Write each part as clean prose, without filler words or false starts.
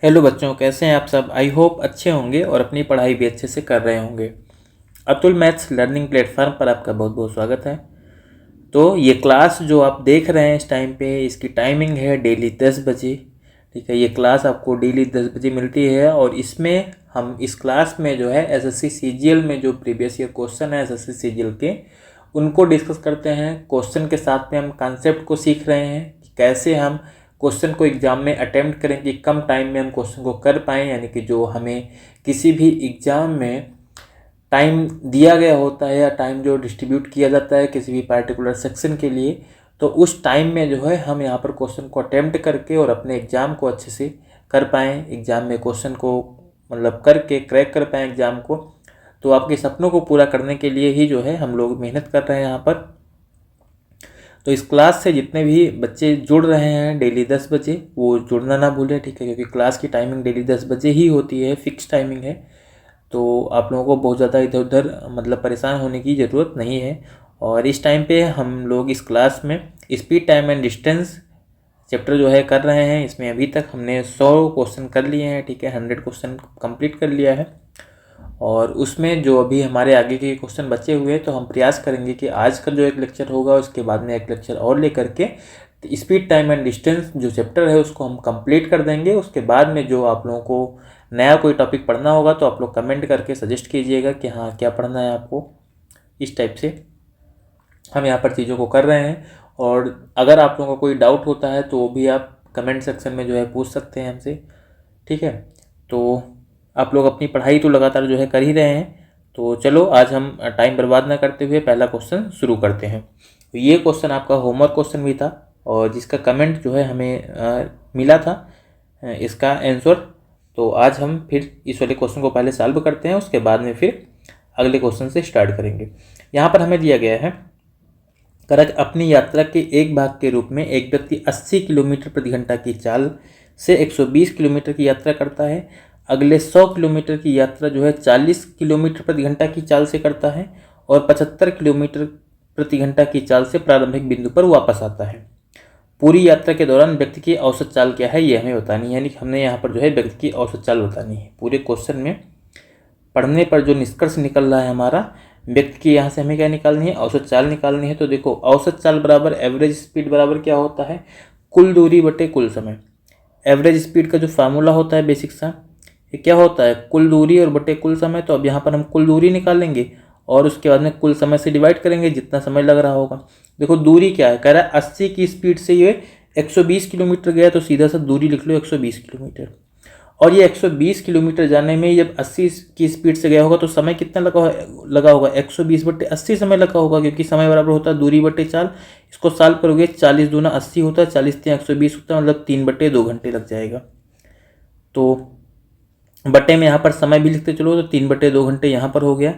Hello बच्चों, कैसे हैं आप सब। आई होप अच्छे होंगे और अपनी पढ़ाई भी अच्छे से कर रहे होंगे। अतुल मैथ्स लर्निंग प्लेटफॉर्म पर आपका बहुत बहुत स्वागत है। तो ये क्लास जो आप देख रहे हैं इस टाइम पे, इसकी टाइमिंग है डेली 10 बजे। ठीक है, ये क्लास आपको डेली 10 बजे मिलती है और इसमें हम इस क्लास में जो है एसएससी सीजीएल में जो प्रीवियस ईयर क्वेश्चन है एसएससी सीजीएल के, उनको डिस्कस करते हैं। क्वेश्चन के साथ में हम कॉन्सेप्ट को सीख रहे हैं कि कैसे हम क्वेश्चन को एग्ज़ाम में अटेम्प्ट करें कि कम टाइम में हम क्वेश्चन को कर पाएँ। यानी कि जो हमें किसी भी एग्ज़ाम में टाइम दिया गया होता है या टाइम जो डिस्ट्रीब्यूट किया जाता है किसी भी पार्टिकुलर सेक्शन के लिए, तो उस टाइम में जो है हम यहाँ पर क्वेश्चन को अटेम्प्ट करके और अपने एग्ज़ाम को अच्छे से कर पाएँ, एग्ज़ाम में क्वेश्चन को मतलब करके क्रैक कर पाएँ एग्ज़ाम को। तो आपके सपनों को पूरा करने के लिए ही जो है हम लोग मेहनत कर रहे हैं यहाँ पर। तो इस क्लास से जितने भी बच्चे जुड़ रहे हैं डेली 10 बजे, वो जुड़ना ना भूलें, ठीक है, क्योंकि क्लास की टाइमिंग डेली 10 बजे ही होती है, फिक्स टाइमिंग है। तो आप लोगों को बहुत ज़्यादा इधर उधर मतलब परेशान होने की ज़रूरत नहीं है। और इस टाइम पे हम लोग इस क्लास में speed time and distance chapter जो है कर रहे हैं। इसमें अभी तक हमने 100 क्वेश्चन कर लिए हैं, ठीक है, 100 क्वेश्चन कंप्लीट कर लिया है। और उसमें जो अभी हमारे आगे के क्वेश्चन बचे हुए हैं, तो हम प्रयास करेंगे कि आज का जो एक लेक्चर होगा उसके बाद में एक लेक्चर और लेकर के स्पीड टाइम एंड डिस्टेंस जो चैप्टर है उसको हम कंप्लीट कर देंगे। उसके बाद में जो आप लोगों को नया कोई टॉपिक पढ़ना होगा तो आप लोग कमेंट करके सजेस्ट कीजिएगा कि हाँ क्या पढ़ना है आपको। इस टाइप से हम यहाँ पर चीज़ों को कर रहे हैं। और अगर आप लोगों का कोई डाउट होता है तो वो भी आप कमेंट सेक्शन में जो है पूछ सकते हैं हमसे, ठीक है। तो आप लोग अपनी पढ़ाई तो लगातार जो है कर ही रहे हैं। तो चलो आज हम टाइम बर्बाद ना करते हुए पहला क्वेश्चन शुरू करते हैं। तो ये क्वेश्चन आपका होमवर्क क्वेश्चन भी था और जिसका कमेंट जो है हमें मिला था इसका आंसर। तो आज हम फिर इस वाले क्वेश्चन को पहले सॉल्व करते हैं, उसके बाद में फिर अगले क्वेश्चन से स्टार्ट करेंगे। यहाँ पर हमें दिया गया है, करक अपनी यात्रा के एक भाग के रूप में एक व्यक्ति 80 किलोमीटर प्रति घंटा की चाल से 120 किलोमीटर की यात्रा करता है। अगले 100 किलोमीटर की यात्रा जो है 40 किलोमीटर प्रति घंटा की चाल से करता है और 75 किलोमीटर प्रति घंटा की चाल से प्रारंभिक बिंदु पर वापस आता है। पूरी यात्रा के दौरान व्यक्ति की औसत चाल क्या है ये हमें बतानी है। यानी कि हमने यहाँ पर जो है व्यक्ति की औसत चाल बतानी है। पूरे क्वेश्चन में पढ़ने पर जो निष्कर्ष निकल रहा है हमारा, व्यक्ति की यहाँ से हमें क्या निकालनी है, औसत चाल निकालनी है। तो देखो औसत चाल बराबर एवरेज स्पीड बराबर क्या होता है, कुल दूरी बटे कुल समय। एवरेज स्पीड का जो फार्मूला होता है बेसिक सा, ये क्या होता है, कुल दूरी और बटे कुल समय। तो अब यहाँ पर हम कुल दूरी निकालेंगे और उसके बाद में कुल समय से डिवाइड करेंगे जितना समय लग रहा होगा। देखो दूरी क्या है, कह रहा है 80 की स्पीड से ये 120 किलोमीटर गया, तो सीधा सा दूरी लिख लो 120 किलोमीटर। और ये 120 किलोमीटर जाने में जब 80 की स्पीड से गया होगा तो समय कितना लगा होगा, 120 बटे 80 समय लगा होगा, क्योंकि समय बराबर होता है दूरी बटे चाल। इसको साल करोगे 40 दूना 80 होता है, 40 3 120 होता है, मतलब 3/2 घंटे लग जाएगा। तो बटे में यहाँ पर समय भी लिखते चलो, तो 3/2 घंटे यहाँ पर हो गया।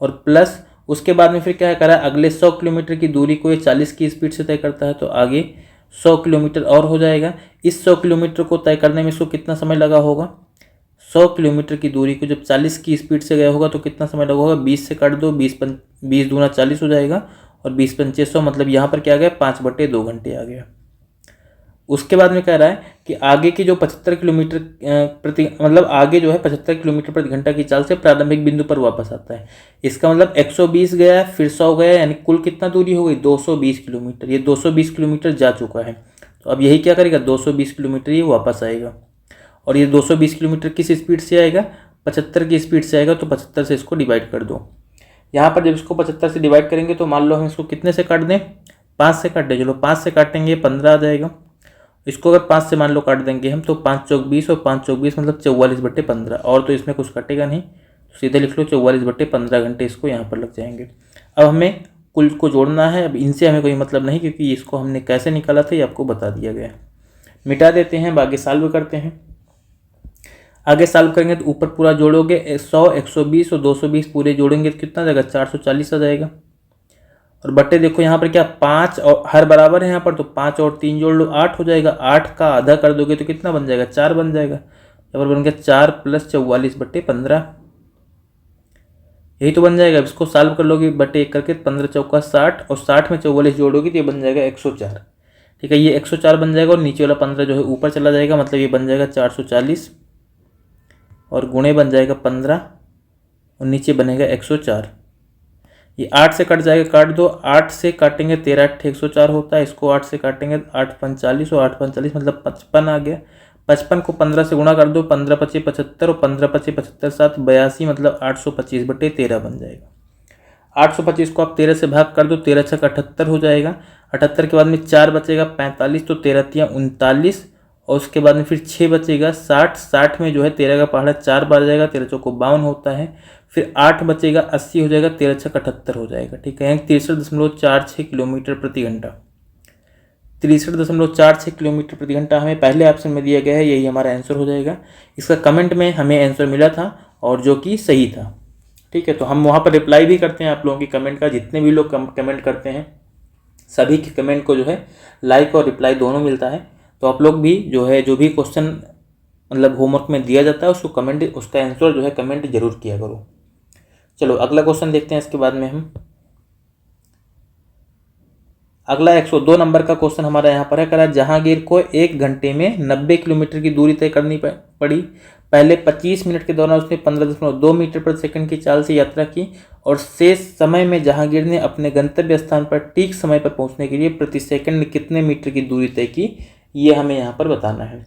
और प्लस उसके बाद में फिर क्या है, करा अगले 100 किलोमीटर की दूरी को ये 40 की स्पीड से तय करता है, तो आगे 100 किलोमीटर और हो जाएगा। इस 100 किलोमीटर को तय करने में इसको कितना समय लगा होगा, 100 किलोमीटर की दूरी को जब 40 की स्पीड से गया होगा तो कितना समय लगा होगा, 20 से काट दो, 20 दूना 40 हो जाएगा और 20 पंचे 100, मतलब यहाँ पर क्या आ गया 5/2 घंटे आ गया। उसके बाद में कह रहा है कि आगे की जो 75 किलोमीटर प्रति मतलब आगे जो है 75 किलोमीटर प्रति घंटा की चाल से प्रारंभिक बिंदु पर वापस आता है। इसका मतलब 120 गया फिर 100 गया, यानी कुल कितना दूरी हो गई 220 किलोमीटर। ये 220 किलोमीटर जा चुका है, तो अब यही क्या करेगा 220 किलोमीटर ये वापस आएगा। और ये 220 किलोमीटर किस स्पीड से आएगा, 75 की स्पीड से आएगा। तो 75 से इसको डिवाइड कर दो। यहाँ पर जब इसको 75 से डिवाइड करेंगे तो मान लो हम इसको कितने से काट दें, 5 से काट दें। चलो 5 से काटेंगे 15 आ जाएगा। इसको अगर 5 से मान लो काट देंगे हम, तो 5 चौक 20 और 5 चौक 20 मतलब 44/15। और तो इसमें कुछ कटेगा नहीं, तो सीधे लिख लो 44/15 घंटे इसको यहाँ पर लग जाएंगे। अब हमें कुल को जोड़ना है। अब इनसे हमें कोई मतलब नहीं, क्योंकि इसको हमने कैसे निकाला था ये आपको बता दिया गया है। मिटा देते हैं, आगे सॉल्व करते हैं। आगे सॉल्व करेंगे तो ऊपर पूरा जोड़ोगे 100 120 और 220 पूरे जोड़ेंगे तो कितना आ जाएगा 440 आ जाएगा। और बटे देखो यहाँ पर क्या 5 और हर बराबर है यहाँ पर, तो 5 और 3 जोड़ लो 8 हो जाएगा। 8 का आधा कर दोगे तो कितना बन जाएगा 4 बन जाएगा। यहाँ पर बन गया 4 + 44/15, यही तो बन जाएगा। अब इसको सॉल्व कर लोगे बटे 1 करके, 15 चौका 60 और 60 में 44 जोड़ोगे तो ये बन जाएगा 104। ठीक है, ये 104 बन जाएगा और नीचे वाला 15 जो है ऊपर चला जाएगा, मतलब ये बन जाएगा 440। और गुणे बन जाएगा 15 और नीचे बनेगा 104। ये 8 से कट जाएगा, काट दो। 8 से काटेंगे 13 8 104 होता है। इसको 8 से काटेंगे 8 45 और 8 45 मतलब 55 आ गया। 55 को 15 से गुणा कर दो, 15 पचे 75 और 15 पचे 75 7 82 मतलब 825/13 बन जाएगा। 825 को आप 13 से भाग कर दो, 13 छक 78 हो जाएगा। 78 के बाद में 4 बचेगा 45, तो 13 तिया 39 और उसके बाद में फिर 6 बचेगा 60। 60 में जो है 13 का पहाड़ा 4 बार जाएगा, 13 चौको 52 होता है। फिर 8 बचेगा 80 हो जाएगा, 13 छक 78 हो जाएगा। ठीक है, 63.46 किलोमीटर प्रति घंटा। 63.46 किलोमीटर प्रति घंटा हमें पहले ऑप्शन में दिया गया है, यही हमारा आंसर हो जाएगा। इसका कमेंट में हमें आंसर मिला था और जो कि सही था। ठीक है, तो हम वहाँ पर रिप्लाई भी करते हैं आप लोगों की कमेंट का। जितने भी लोग कमेंट करते हैं सभी के कमेंट को जो है लाइक और रिप्लाई दोनों मिलता है। तो आप लोग भी जो है जो भी क्वेश्चन मतलब होमवर्क में दिया जाता है उसको कमेंट, उसका आंसर जो है कमेंट जरूर किया करो। चलो अगला क्वेश्चन देखते हैं। इसके बाद में हम अगला 102 नंबर का क्वेश्चन हमारा यहाँ पर है। करा जहांगीर को 1 घंटे में 90 किलोमीटर की दूरी तय करनी पड़ी। पहले 25 मिनट के दौरान उसने 15.2 मीटर प्रति सेकंड की चाल से यात्रा की और शेष समय में जहांगीर ने अपने गंतव्य स्थान पर ठीक समय पर पहुंचने के लिए प्रति सेकंड कितने मीटर की दूरी तय की, ये हमें यहाँ पर बताना है।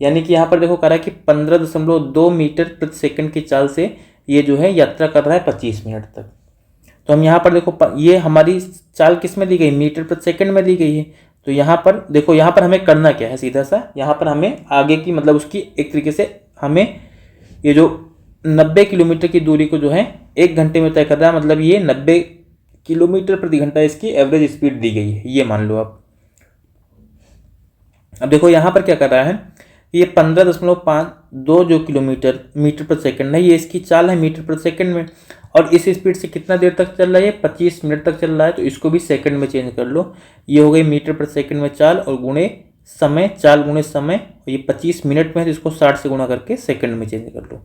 यानी कि यहाँ पर देखो करा कि 15.2 मीटर प्रति सेकंड की चाल से ये जो है यात्रा कर रहा है 25 मिनट तक। तो हम यहाँ पर देखो ये हमारी चाल किस में दी गई, मीटर प्रति सेकंड में दी गई है। तो यहाँ पर देखो, यहाँ पर हमें करना क्या है, सीधा सा यहाँ पर हमें आगे की मतलब उसकी एक तरीके से हमें ये जो 90 किलोमीटर की दूरी को जो है 1 घंटे में तय कर रहा है, मतलब ये 90 किलोमीटर प्रति घंटा इसकी एवरेज स्पीड दी गई है, ये मान लो आप। अब देखो यहाँ पर क्या कर रहा है, ये 15.52 जो किलोमीटर मीटर प्रति सेकंड है, ये इसकी चाल है मीटर प्रति सेकंड में। और इस स्पीड से कितना देर तक चल रहा है, 25 मिनट तक चल रहा है। तो इसको भी सेकंड में चेंज कर लो, ये हो गई मीटर प्रति सेकंड में चाल और गुणे समय, चाल गुणे समय। और ये 25 मिनट में है तो इसको 60 से गुणा करके सेकंड में चेंज कर लो,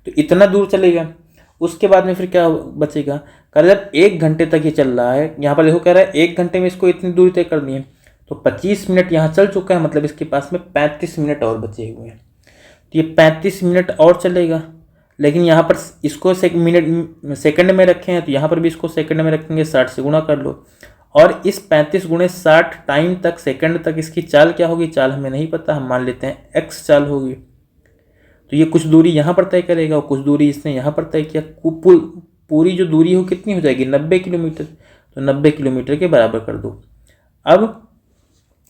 तो इतना दूर चलेगा। उसके बाद में फिर क्या बचेगा, कह रहा जब 1 घंटे तक ये चल रहा है, यहाँ पर देखो कह रहा है 1 घंटे में इसको इतनी दूरी तय करनी है। तो 25 मिनट यहाँ चल चुका है, मतलब इसके पास में 35 मिनट और बचे हुए हैं। तो ये 35 मिनट और चलेगा, लेकिन यहाँ पर इसको सेकंड में रखे हैं, तो यहाँ पर भी इसको सेकंड में रखेंगे, 60 से गुणा कर लो। और इस 35 गुणे 60 टाइम तक सेकंड तक इसकी चाल क्या होगी, चाल हमें नहीं पता, हम मान लेते हैं x चाल होगी। तो ये कुछ दूरी यहाँ पर तय करेगा और कुछ दूरी इसने यहाँ पर तय किया। पूरी जो दूरी हो कितनी हो जाएगी, 90 किलोमीटर। तो 90 किलोमीटर के बराबर कर दो। अब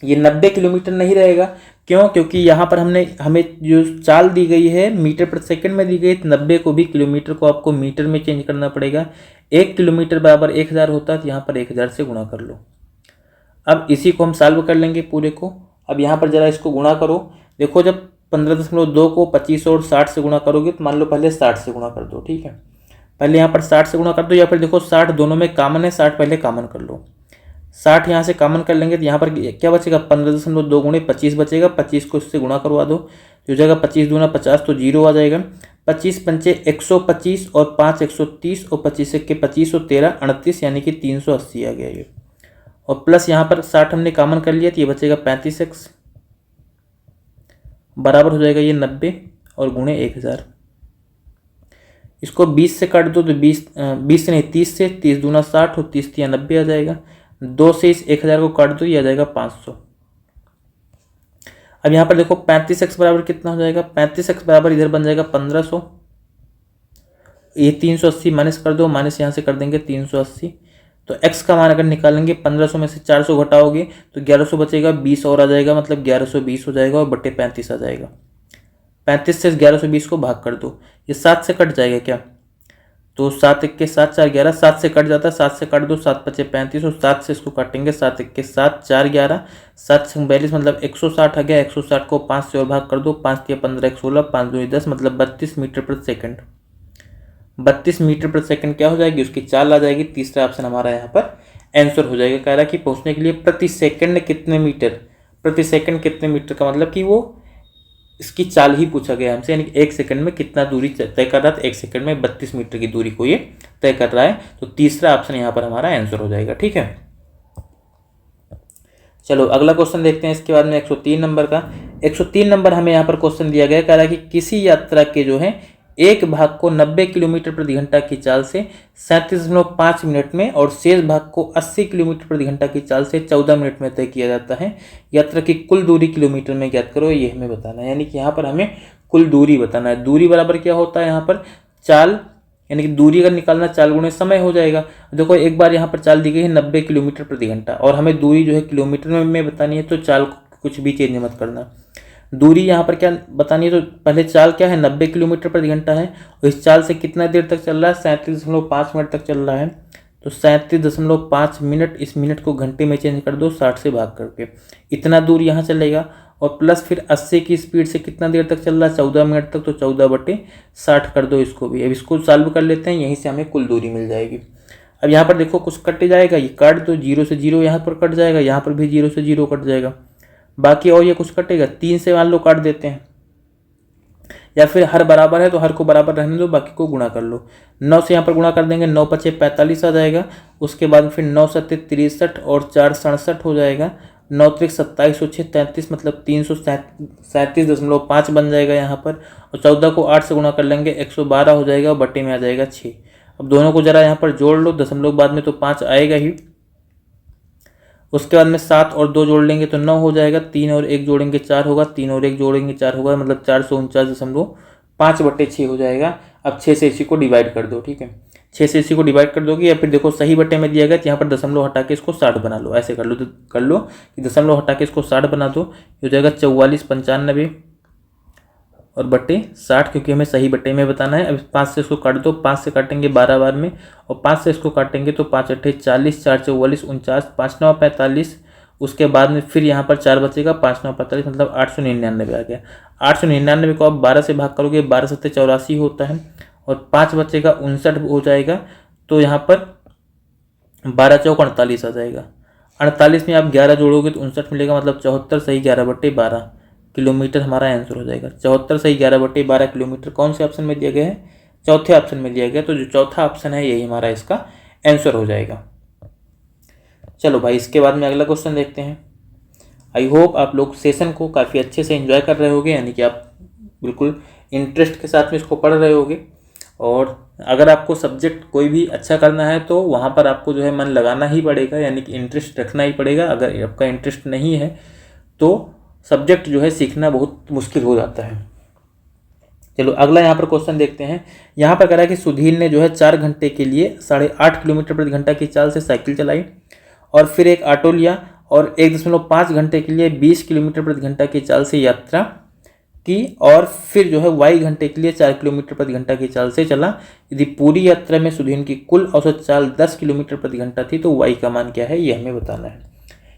ये 90 किलोमीटर नहीं रहेगा, क्यों, क्योंकि यहाँ पर हमें जो चाल दी गई है मीटर प्रति सेकंड में दी गई, 90 को भी किलोमीटर को आपको मीटर में चेंज करना पड़ेगा। 1 किलोमीटर बराबर 1000 होता है, तो यहाँ पर 1000 से गुणा कर लो। अब इसी को हम सॉल्व कर लेंगे पूरे को। अब यहाँ पर जरा इसको गुणा करो। देखो जब 15.2 को 25 और 60 से गुणा करोगे तो मान लो पहले 60 से गुणा कर दो। ठीक है, पहले यहाँ पर 60 से गुणा कर दो, या फिर देखो 60 दोनों में कॉमन है, 60 पहले कॉमन कर लो। 60 यहाँ से कॉमन कर लेंगे तो यहाँ पर क्या बचेगा, 15.2 गुणे 25 बचेगा। 25 को इससे गुणा करवा दो, जो जगह 25 दूना 50 तो 0 आ जाएगा। 25 पंचे 125 और 5 130 और 25 के 25 और 13 38, यानी कि 380 आ गया ये। और प्लस यहाँ पर 60 हमने कॉमन कर लिया तो ये बचेगा 35x बराबर हो जाएगा ये 90 और गुणे 1000। इसको 20 से काट दो तो 20 से नहीं 30 से, 30 दूना 60 और 30 या 90 आ जाएगा। 2 से इस 1000 को काट दो, ये आ जाएगा 500। अब यहाँ पर देखो 35x बराबर कितना हो जाएगा, 35x बराबर इधर बन जाएगा 1500। ये 380 माइनस कर दो, माइनस यहाँ से कर देंगे 380। तो x का मान अगर निकालेंगे 1500 में से 400 घटाओगे तो 1100 बचेगा, 20 और आ जाएगा, मतलब 1120 हो जाएगा और बटे 35 आ जाएगा। 35 से 1120 को भाग कर दो, ये 7 से कट जाएगा क्या, तो 7 1 के 7 4 11, 7 से कट जाता है, 7 से काट दो, 7 5 35 और 7 से इसको काटेंगे, 7 1 के 7 4 11, 7 से 42 मतलब 160 आ गया। 160 को 5 से और भाग कर दो, 5 या 15 1 16, 5 2 10 मतलब 32 मीटर प्रति सेकंड। 32 मीटर प्रति सेकंड क्या हो जाएगी, उसकी चाल आ जाएगी। तीसरा ऑप्शन हमारा यहाँ पर आंसर हो जाएगा। कह रहा कि पहुँचने के लिए प्रति सेकंड कितने मीटर, प्रति सेकंड कितने मीटर का मतलब कि वो इसकी चाल ही पूछा गया हमसे, यानी 1 सेकंड में कितना दूरी तय कर रहा था। 1 सेकंड में 32 मीटर की दूरी को ये तय कर रहा है। तो तीसरा ऑप्शन यहाँ पर हमारा आंसर हो जाएगा। ठीक है, चलो अगला क्वेश्चन देखते हैं। इसके बाद में 103 नंबर का, 103 नंबर हमें यहाँ पर क्वेश्चन दिया गया, कह रहा है कि किसी यात्रा के जो है एक भाग को 90 किलोमीटर प्रति घंटा की चाल से 37.5 मिनट में और शेष भाग को 80 किलोमीटर प्रति घंटा की चाल से 14 मिनट में तय किया जाता है। यात्रा की कुल दूरी किलोमीटर में ज्ञात करो, ये हमें बताना है। यानी कि यहाँ पर हमें कुल दूरी बताना है। दूरी बराबर क्या होता है यहाँ पर, चाल, यानी कि दूरी अगर निकालना चाल गुणे समय हो जाएगा। देखो एक बार यहाँ पर चाल दी गई है 90 किलोमीटर प्रति घंटा और हमें दूरी जो है किलोमीटर में बतानी है, तो चाल कुछ भी चेंज मत करना। दूरी यहाँ पर क्या बतानी है, तो पहले चाल क्या है 90 किलोमीटर प्रति घंटा है और इस चाल से कितना देर तक चल रहा है, 37.5 मिनट तक चल रहा है। तो 37.5 मिनट, इस मिनट को घंटे में चेंज कर दो 60 से भाग करके, इतना दूर यहाँ चलेगा। और प्लस फिर 80 की स्पीड से कितना देर तक चल रहा है, 14 मिनट तक, तो 14/60 कर दो इसको भी। अब इसको सॉल्व कर लेते हैं, यहीं से हमें कुल दूरी मिल जाएगी। अब यहाँ पर देखो कुछ कट जाएगा, ये काट दो, 0 से 0 यहाँ पर कट जाएगा, यहाँ पर भी 0 से 0 कट जाएगा, बाकी और ये कुछ कटेगा, 3 से मान लो काट देते हैं, या फिर हर बराबर है तो हर को बराबर रहने दो, बाकी को गुणा कर लो। 9 से यहाँ पर गुणा कर देंगे, 9 × 5 = 45 आ जाएगा। उसके बाद फिर 9 × 7 = 63 और 4 × 67 हो जाएगा। 9 × 3 = 27 और 6 × 33, मतलब 337.5 बन जाएगा यहाँ पर। और 14 को 8 से गुणा कर लेंगे, 112 हो जाएगा और बटे में आ जाएगा 6। अब दोनों को जरा यहाँ पर जोड़ लो, दशमलव बाद में तो 5 आएगा ही। उसके बाद में 7 और 2 जोड़ लेंगे तो 9 हो जाएगा, 3 और 1 जोड़ेंगे 4 होगा, 3 और 1 जोड़ेंगे 4 होगा, मतलब 449.5/6 हो जाएगा। अब 6 से इसी को डिवाइड कर दो, ठीक है, 6 से इसी को डिवाइड कर दोगे, या फिर देखो सही बटे में दिया गया तो यहाँ पर दशमलव हटा के इसको 60 बना लो, ऐसे कर लो कि दशमलव हटा के इसको 60 बना दो, हो जाएगा 4495 और बटे 60, क्योंकि हमें सही बटे में बताना है। अब 5 से इसको काट दो, 5 से काटेंगे 12 बार में और 5 से इसको काटेंगे तो 5 × 8 = 40, 4 × 4 = 49, 5 × 9 = 45। उसके बाद में फिर यहाँ पर 4 बचेगा, 5 × 9 = 45, मतलब 899 आ गया। 899 को आप 12 से भाग करोगे, 12 × 7 = 84 होता है और 5 बचेगा 59 हो जाएगा। तो यहाँ पर 12 × 4 = 48 आ जाएगा। 48 में आप 11 जोड़ोगे तो 59 मिलेगा, मतलब 74 सही 11/12 किलोमीटर हमारा आंसर हो जाएगा। 74 सही 11/12 किलोमीटर कौन से ऑप्शन में दिया गया है, चौथे ऑप्शन में दिया गया। तो जो चौथा ऑप्शन है यही हमारा इसका आंसर हो जाएगा। चलो भाई, इसके बाद में अगला क्वेश्चन देखते हैं। आई होप आप लोग सेशन को काफ़ी अच्छे से एंजॉय कर रहे होगे, यानी कि आप बिल्कुल इंटरेस्ट के साथ में इसको पढ़ रहे होगे। और अगर आपको सब्जेक्ट कोई भी अच्छा करना है तो वहाँ पर आपको जो है मन लगाना ही पड़ेगा, यानी कि इंटरेस्ट रखना ही पड़ेगा। अगर आपका इंटरेस्ट नहीं है तो सब्जेक्ट जो है सीखना बहुत मुश्किल हो जाता है। चलो अगला यहाँ पर क्वेश्चन देखते हैं। यहाँ पर कह रहा है कि सुधीर ने जो है 4 घंटे के लिए 8.5 किलोमीटर प्रति घंटा की चाल से साइकिल चलाई और फिर एक ऑटो लिया और 1.5 घंटे के लिए 20 किलोमीटर प्रति घंटा की चाल से यात्रा की और फिर जो है y घंटे के लिए 4 किलोमीटर प्रति घंटा की चाल से चला। यदि पूरी यात्रा में सुधीर की कुल औसत चाल 10 किलोमीटर प्रति घंटा थी तो y का मान क्या है, ये हमें बताना है।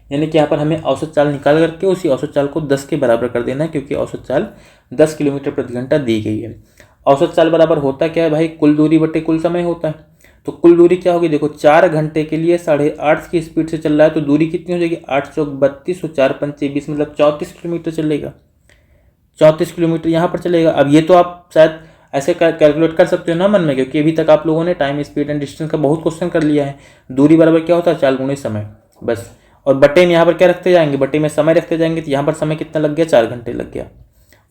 यानी कि यहाँ पर हमें औसत चाल निकाल करके उसी औसत चाल को 10 के बराबर कर देना है, क्योंकि औसत चाल 10 किलोमीटर प्रति घंटा दी गई है। औसत चाल बराबर होता क्या है भाई, कुल दूरी बटे कुल समय होता है। तो कुल दूरी क्या होगी, देखो 4 घंटे के लिए 8.5 की स्पीड से चल रहा है तो दूरी कितनी हो जाएगी, 8 × 4 = 32 और 4 × 5 = 20, मतलब 34 किलोमीटर चलेगा। 34 किलोमीटर यहाँ पर चलेगा। अब ये तो आप शायद ऐसे कैलकुलेट कर सकते हो ना मन में, क्योंकि अभी तक आप लोगों ने टाइम, स्पीड एंड डिस्टेंस का बहुत क्वेश्चन कर लिया है। दूरी बराबर क्या होता है, चाल गुणे समय, बस। और बटे में यहाँ पर क्या रखते जाएंगे, बटे में समय रखते जाएंगे, तो यहाँ पर समय कितना लग गया, 4 घंटे लग गया।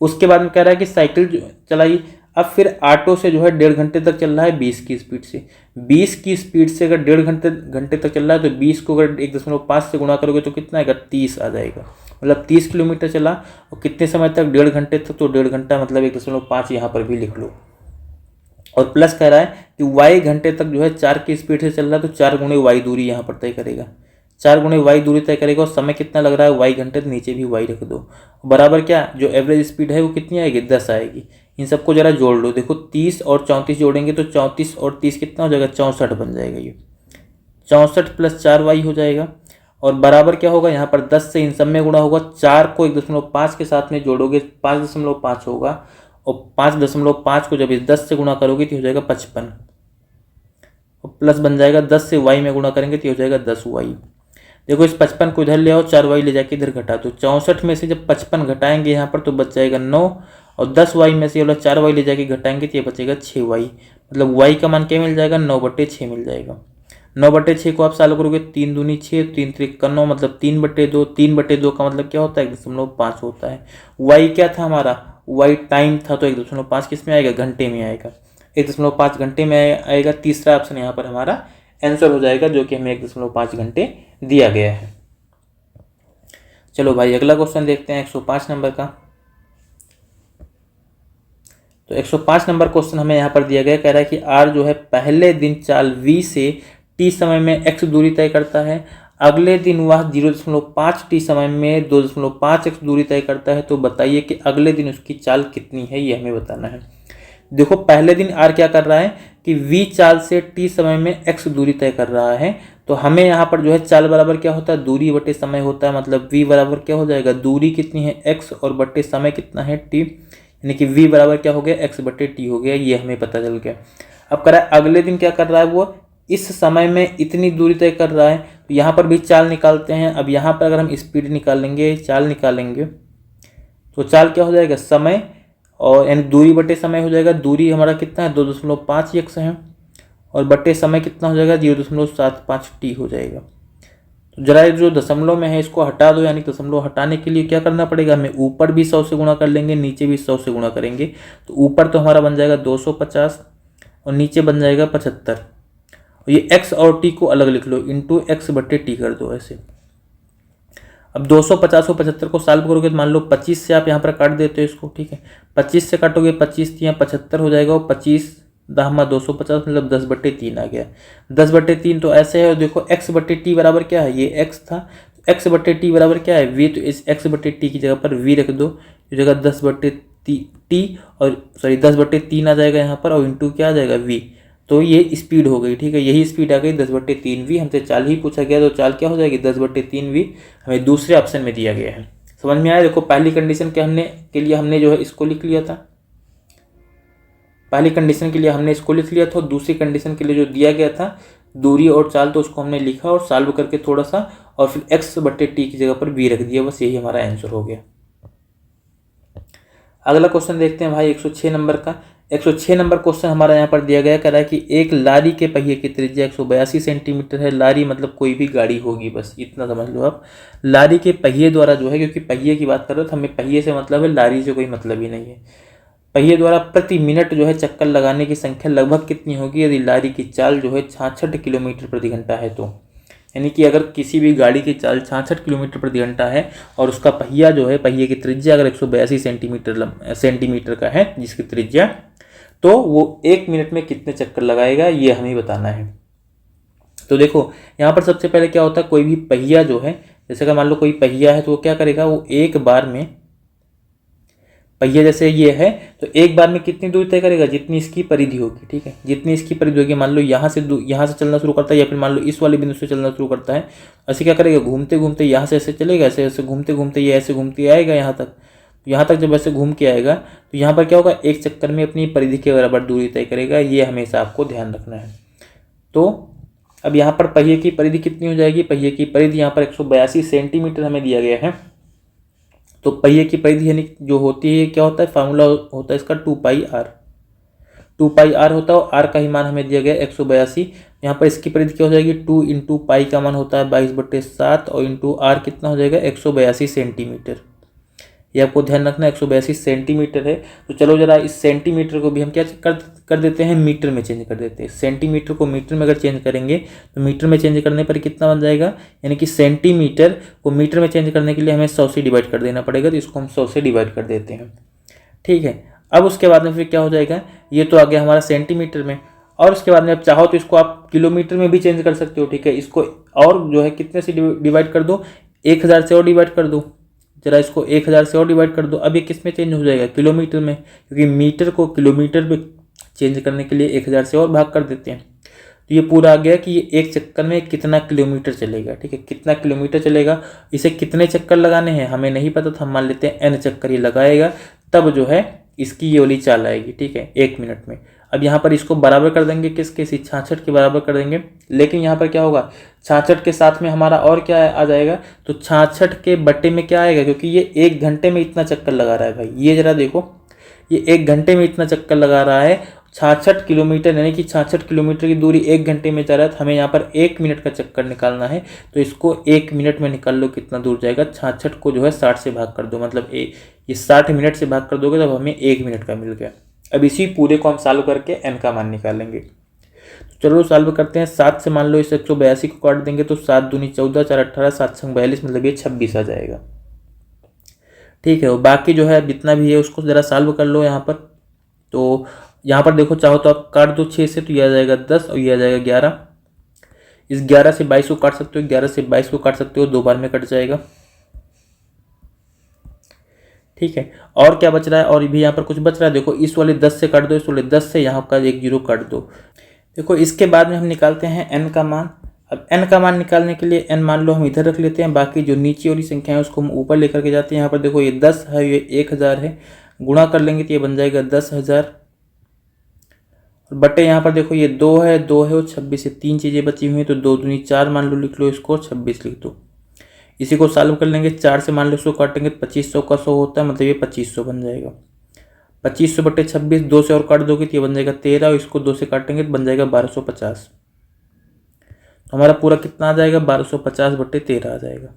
उसके बाद में कह रहा है कि साइकिल चलाई, अब फिर ऑटो से जो है 1.5 घंटे तक चल रहा है 20 की स्पीड से। 20 की स्पीड से अगर 1.5 घंटे तक चल रहा है तो 20 को अगर 1.5 से गुणा करोगे तो कितना आएगा, 30 आ जाएगा। मतलब 30 किलोमीटर चला और कितने समय तक, 1.5 घंटे तक। तो 1.5 घंटा मतलब 1.5 यहाँ पर भी लिख लो। और प्लस कह रहा है कि y घंटे तक जो है 4 की स्पीड से चल रहा है तो 4 × y दूरी यहाँ पर तय करेगा। 4 × y दूरी तय करेगा और समय कितना लग रहा है, y घंटे, तो नीचे भी y रख दो। बराबर क्या, जो एवरेज स्पीड है वो कितनी आएगी, 10 आएगी। इन सबको जरा जोड़ लो, देखो 30 और 34 जोड़ेंगे तो 34 और 30 कितना हो जाएगा, 64 बन जाएगा। ये 64 + 4y हो जाएगा। और बराबर क्या होगा, यहाँ पर 10 से इन सब में गुणा होगा। 4 को 1.5 के साथ में जोड़ोगे 5.5 होगा और 5.5 को जब इस 10 से गुणा करोगे तो हो जाएगा 55 और प्लस बन जाएगा 10 से y में गुणा करेंगे तो हो जाएगा 10y। देखो इस 55 को इधर ले आओ, 4y ले जाके इधर घटा दो। 64 में से जब 55 घटाएंगे यहाँ पर तो बच जाएगा 9 और 10y में से 4y ले जाके घटाएंगे तो ये बचेगा 6y। मतलब y का मान क्या मिल जाएगा, 9/6 मिल जाएगा। 9/6 को आप सॉल्व करोगे, 3 दूनी 6, 3 त्रिक 9, मतलब 3/2। 3/2 का मतलब क्या होता है? 1.5 होता है। वाई क्या था हमारा? वाई टाइम था, तो 1.5 किस में आएगा? घंटे में आएगा। 1.5 घंटे में आएगा। तीसरा ऑप्शन यहाँ पर हमारा आंसर हो जाएगा, जो कि हमें 1.5 घंटे दिया गया है। चलो भाई अगला क्वेश्चन देखते हैं 105 नंबर का। तो 105 नंबर क्वेश्चन हमें यहाँ पर दिया गया, कह रहा है कि आर जो है पहले दिन चाल वी से टी समय में एक्स दूरी तय करता है, अगले दिन वह 0.5 टी समय में 2.5 एक्स दूरी तय करता है। तो बताइए कि अगले दिन उसकी चाल कितनी है, ये हमें बताना है। देखो पहले दिन आर क्या कर रहा है कि वी चाल से टी समय में एक्स दूरी तय कर रहा है। तो हमें यहाँ पर जो है चाल बराबर क्या होता है? दूरी बटे समय होता है। मतलब वी बराबर क्या हो जाएगा? दूरी कितनी है? एक्स, और बटे समय कितना है? टी, यानी कि v बराबर क्या हो गया? एक्स बटे टी हो गया। ये हमें पता चल गया। अब कह रहा है अगले दिन क्या कर रहा है? वो इस समय में इतनी दूरी तय कर रहा है। तो यहाँ पर भी चाल निकालते हैं। अब यहाँ पर अगर हम स्पीड निकालेंगे, चाल निकालेंगे, तो चाल क्या हो जाएगा? समय, और यानी दूरी बटे समय हो जाएगा। दूरी हमारा कितना है? 2.5 एक्स है, और बटे समय कितना हो जाएगा? 0.75 टी हो जाएगा। तो जरा जो दशमलव में है इसको हटा दो, यानी दशमलव हटाने के लिए क्या करना पड़ेगा? हमें ऊपर भी 100 से गुणा कर लेंगे, नीचे भी 100 से गुणा करेंगे। तो ऊपर तो हमारा बन जाएगा 250, और नीचे बन जाएगा 75। और ये x और t को अलग लिख लो, इंटू एक्स बटे टी कर दो ऐसे। अब 250 और 75 को सॉल्व करोगे तो मान लो 25 से आप यहाँ पर काट देते हो इसको, ठीक है। 25 से काटोगे, 25 यहाँ 75 हो जाएगा, और 25 दाहमा 250, मतलब 10/3 आ गया। 10/3 तो ऐसे है। और देखो x बटे टी बराबर क्या है? ये x था, x बटे टी बराबर क्या है? v। तो इस x बटे टी की जगह पर v रख दो, इस जगह 10/3 और सॉरी 10/3 आ जाएगा यहाँ पर, और इंटू क्या आ जाएगा? v। तो ये स्पीड हो गई, ठीक है। यही स्पीड आ गई 10/3 v। हमसे चाल ही पूछा गया, तो चाल क्या हो जाएगी? 10/3 v हमें दूसरे ऑप्शन में दिया गया है। समझ में आया? देखो पहली कंडीशन के लिए हमने जो है इसको लिख लिया था, पहली कंडीशन के लिए हमने इसको लिख लिया था। दूसरी कंडीशन के लिए जो दिया गया था दूरी और चाल, तो उसको हमने लिखा और सॉल्व करके थोड़ा सा, और फिर x/t की जगह पर v रख दिया। बस यही हमारा आंसर हो गया। अगला क्वेश्चन देखते हैं भाई 106 नंबर का। 106 नंबर क्वेश्चन हमारा यहाँ पर दिया गया, कह रहा है कि एक लारी के पहिए की त्रिज्या 182 सेंटीमीटर है। लारी मतलब कोई भी गाड़ी होगी, बस इतना समझ लो आप। लारी के पहिए द्वारा जो है, क्योंकि पहिए की बात कर रहे हो तो हमें पहिए से मतलब है, लारी से कोई मतलब ही नहीं है। पहिए द्वारा प्रति मिनट जो है चक्कर लगाने की संख्या लगभग कितनी होगी यदि लारी की चाल जो है 66 किलोमीटर प्रति घंटा है? तो यानी कि अगर किसी भी गाड़ी की चाल 66 किलोमीटर प्रति घंटा है, और उसका पहिया जो है, पहिए की त्रिज्या अगर 182 सेंटीमीटर का है जिसकी त्रिज्या, तो वो 1 मिनट में कितने चक्कर लगाएगा, ये हमें बताना है। तो देखो यहाँ पर सबसे पहले क्या होता है, कोई भी पहिया जो है, जैसे अगर मान लो कोई पहिया है तो वो क्या करेगा? वो एक बार में, पहिया जैसे ये है, तो एक बार में कितनी दूरी तय करेगा? जितनी इसकी परिधि होगी, ठीक है। जितनी इसकी परिधि होगी, मान लो यहाँ से चलना शुरू करता है, या फिर मान लो इस वाले बिंदु से चलना शुरू करता है, ऐसे क्या करेगा? घूमते घूमते यहाँ से ऐसे चलेगा, ऐसे ऐसे घूमते घूमते ये ऐसे घूमते आएगा यहाँ तक। यहाँ तक जब ऐसे घूम के आएगा तो यहाँ पर क्या होगा? एक चक्कर में अपनी परिधि के बराबर दूरी तय करेगा। ये हमेशा आपको ध्यान रखना है। तो अब यहाँ पर पहिए की परिधि कितनी हो जाएगी? पहिए की परिधि यहाँ पर 182 सेंटीमीटर हमें दिया गया है। तो पहिए की परिधि यानी जो होती है, क्या होता है? फार्मूला होता है इसका 2πr। 2πr होता है, और r का ही मान हमें दिया गया 182। यहाँ पर इसकी परिधि क्या हो जाएगी? 2 इंटू पाई का मान होता है 22/7, और इंटू r कितना हो जाएगा? 182 सेंटीमीटर। ये आपको ध्यान रखना, 182 सेंटीमीटर है। तो चलो जरा इस सेंटीमीटर को भी हम क्या कर देते हैं? मीटर में चेंज कर देते हैं। सेंटीमीटर को मीटर में अगर चेंज करेंगे तो मीटर में चेंज करने पर कितना बन जाएगा? यानी कि सेंटीमीटर को मीटर में चेंज करने के लिए हमें 100 से डिवाइड कर देना पड़ेगा। तो इसको हम 100 से डिवाइड कर देते हैं, ठीक है। अब उसके बाद में फिर क्या हो जाएगा? ये तो आ गया हमारा सेंटीमीटर में, और उसके बाद में आप चाहो तो इसको आप किलोमीटर में भी चेंज कर सकते हो, ठीक है। इसको और जो है कितने से डिवाइड कर दो? 1000 से और डिवाइड कर दो। जरा इसको 1000 से और डिवाइड कर दो। अब ये किस में चेंज हो जाएगा? किलोमीटर में, क्योंकि मीटर को किलोमीटर में चेंज करने के लिए 1000 से और भाग कर देते हैं। तो ये पूरा आ गया कि ये एक चक्कर में कितना किलोमीटर चलेगा, ठीक है। कितना किलोमीटर चलेगा, इसे कितने चक्कर लगाने हैं हमें नहीं पता था, हम मान लेते हैं n चक्कर ये लगाएगा, तब जो है इसकी ये वाली चाल आएगी, ठीक है, 1 मिनट में। अब यहाँ पर इसको बराबर कर देंगे, किसके? 66 के बराबर कर देंगे। लेकिन यहाँ पर क्या होगा? 66 के साथ में हमारा और क्या आ जाएगा? तो 66 के बट्टे में क्या आएगा? क्योंकि ये 1 घंटे में इतना चक्कर लगा रहा है भाई, ये जरा देखो, ये 1 घंटे में इतना चक्कर लगा रहा है, 66 किलोमीटर, यानी कि 66 किलोमीटर की दूरी 1 घंटे में जा रहा है, तो हमें यहाँ पर 1 मिनट का चक्कर निकालना है। तो इसको 1 मिनट में निकाल लो कितना दूर जाएगा। 66 को जो है 60 से भाग कर दो, मतलब ये 60 मिनट से भाग कर दोगे तब हमें 1 मिनट का मिल गया। अब इसी पूरे को हम सॉल्व करके n का मान निकालेंगे। तो चलो सॉल्व करते हैं। 7 से मान लो इस 182 को काट देंगे तो 7 दूनी 14, 4 18, 7 संग 42, मतलब ये 26 आ जाएगा। ठीक है, और बाकी जो है जितना भी है उसको ज़रा सॉल्व कर लो यहाँ पर। तो यहाँ पर देखो, चाहो तो आप काट दो 6 से, तो ये आ जाएगा 10 और ये आ जाएगा 11। इस 11 से 22 को काट सकते हो, 11 से 22 को काट सकते हो, 2 बार में कट जाएगा। ठीक है, और क्या बच रहा है, और भी यहाँ पर कुछ बच रहा है। देखो इस वाले 10 से काट दो, इस वाले 10 से यहाँ का 1 जीरो काट दो। देखो इसके बाद में हम निकालते हैं n का मान। अब n का मान निकालने के लिए n मान लो हम इधर रख लेते हैं, बाकी जो नीचे वाली संख्या है उसको हम ऊपर लेकर के जाते हैं। यहाँ पर देखो ये 10 है, ये 1000 है, गुणा कर लेंगे तो ये बन जाएगा 10,000। बटे यहाँ पर देखो ये 2 है, 2 है और 26 से 3 चीज़ें बची हुई हैं, तो 2 दूनी 4 मान लो, लिख लो इसको, 26 लिख दो। इसी को सॉल्व कर लेंगे। 4 से मान लो 100 काटेंगे तो 2500 का 100 होता है, मतलब ये 2500 बन जाएगा। 2500 बटे 26, 2 से और काट दोगे तो ये बन जाएगा 13, और इसको 2 से काटेंगे तो बन जाएगा 1250। तो हमारा पूरा कितना आ जाएगा, 1250 बटे 13 आ जाएगा।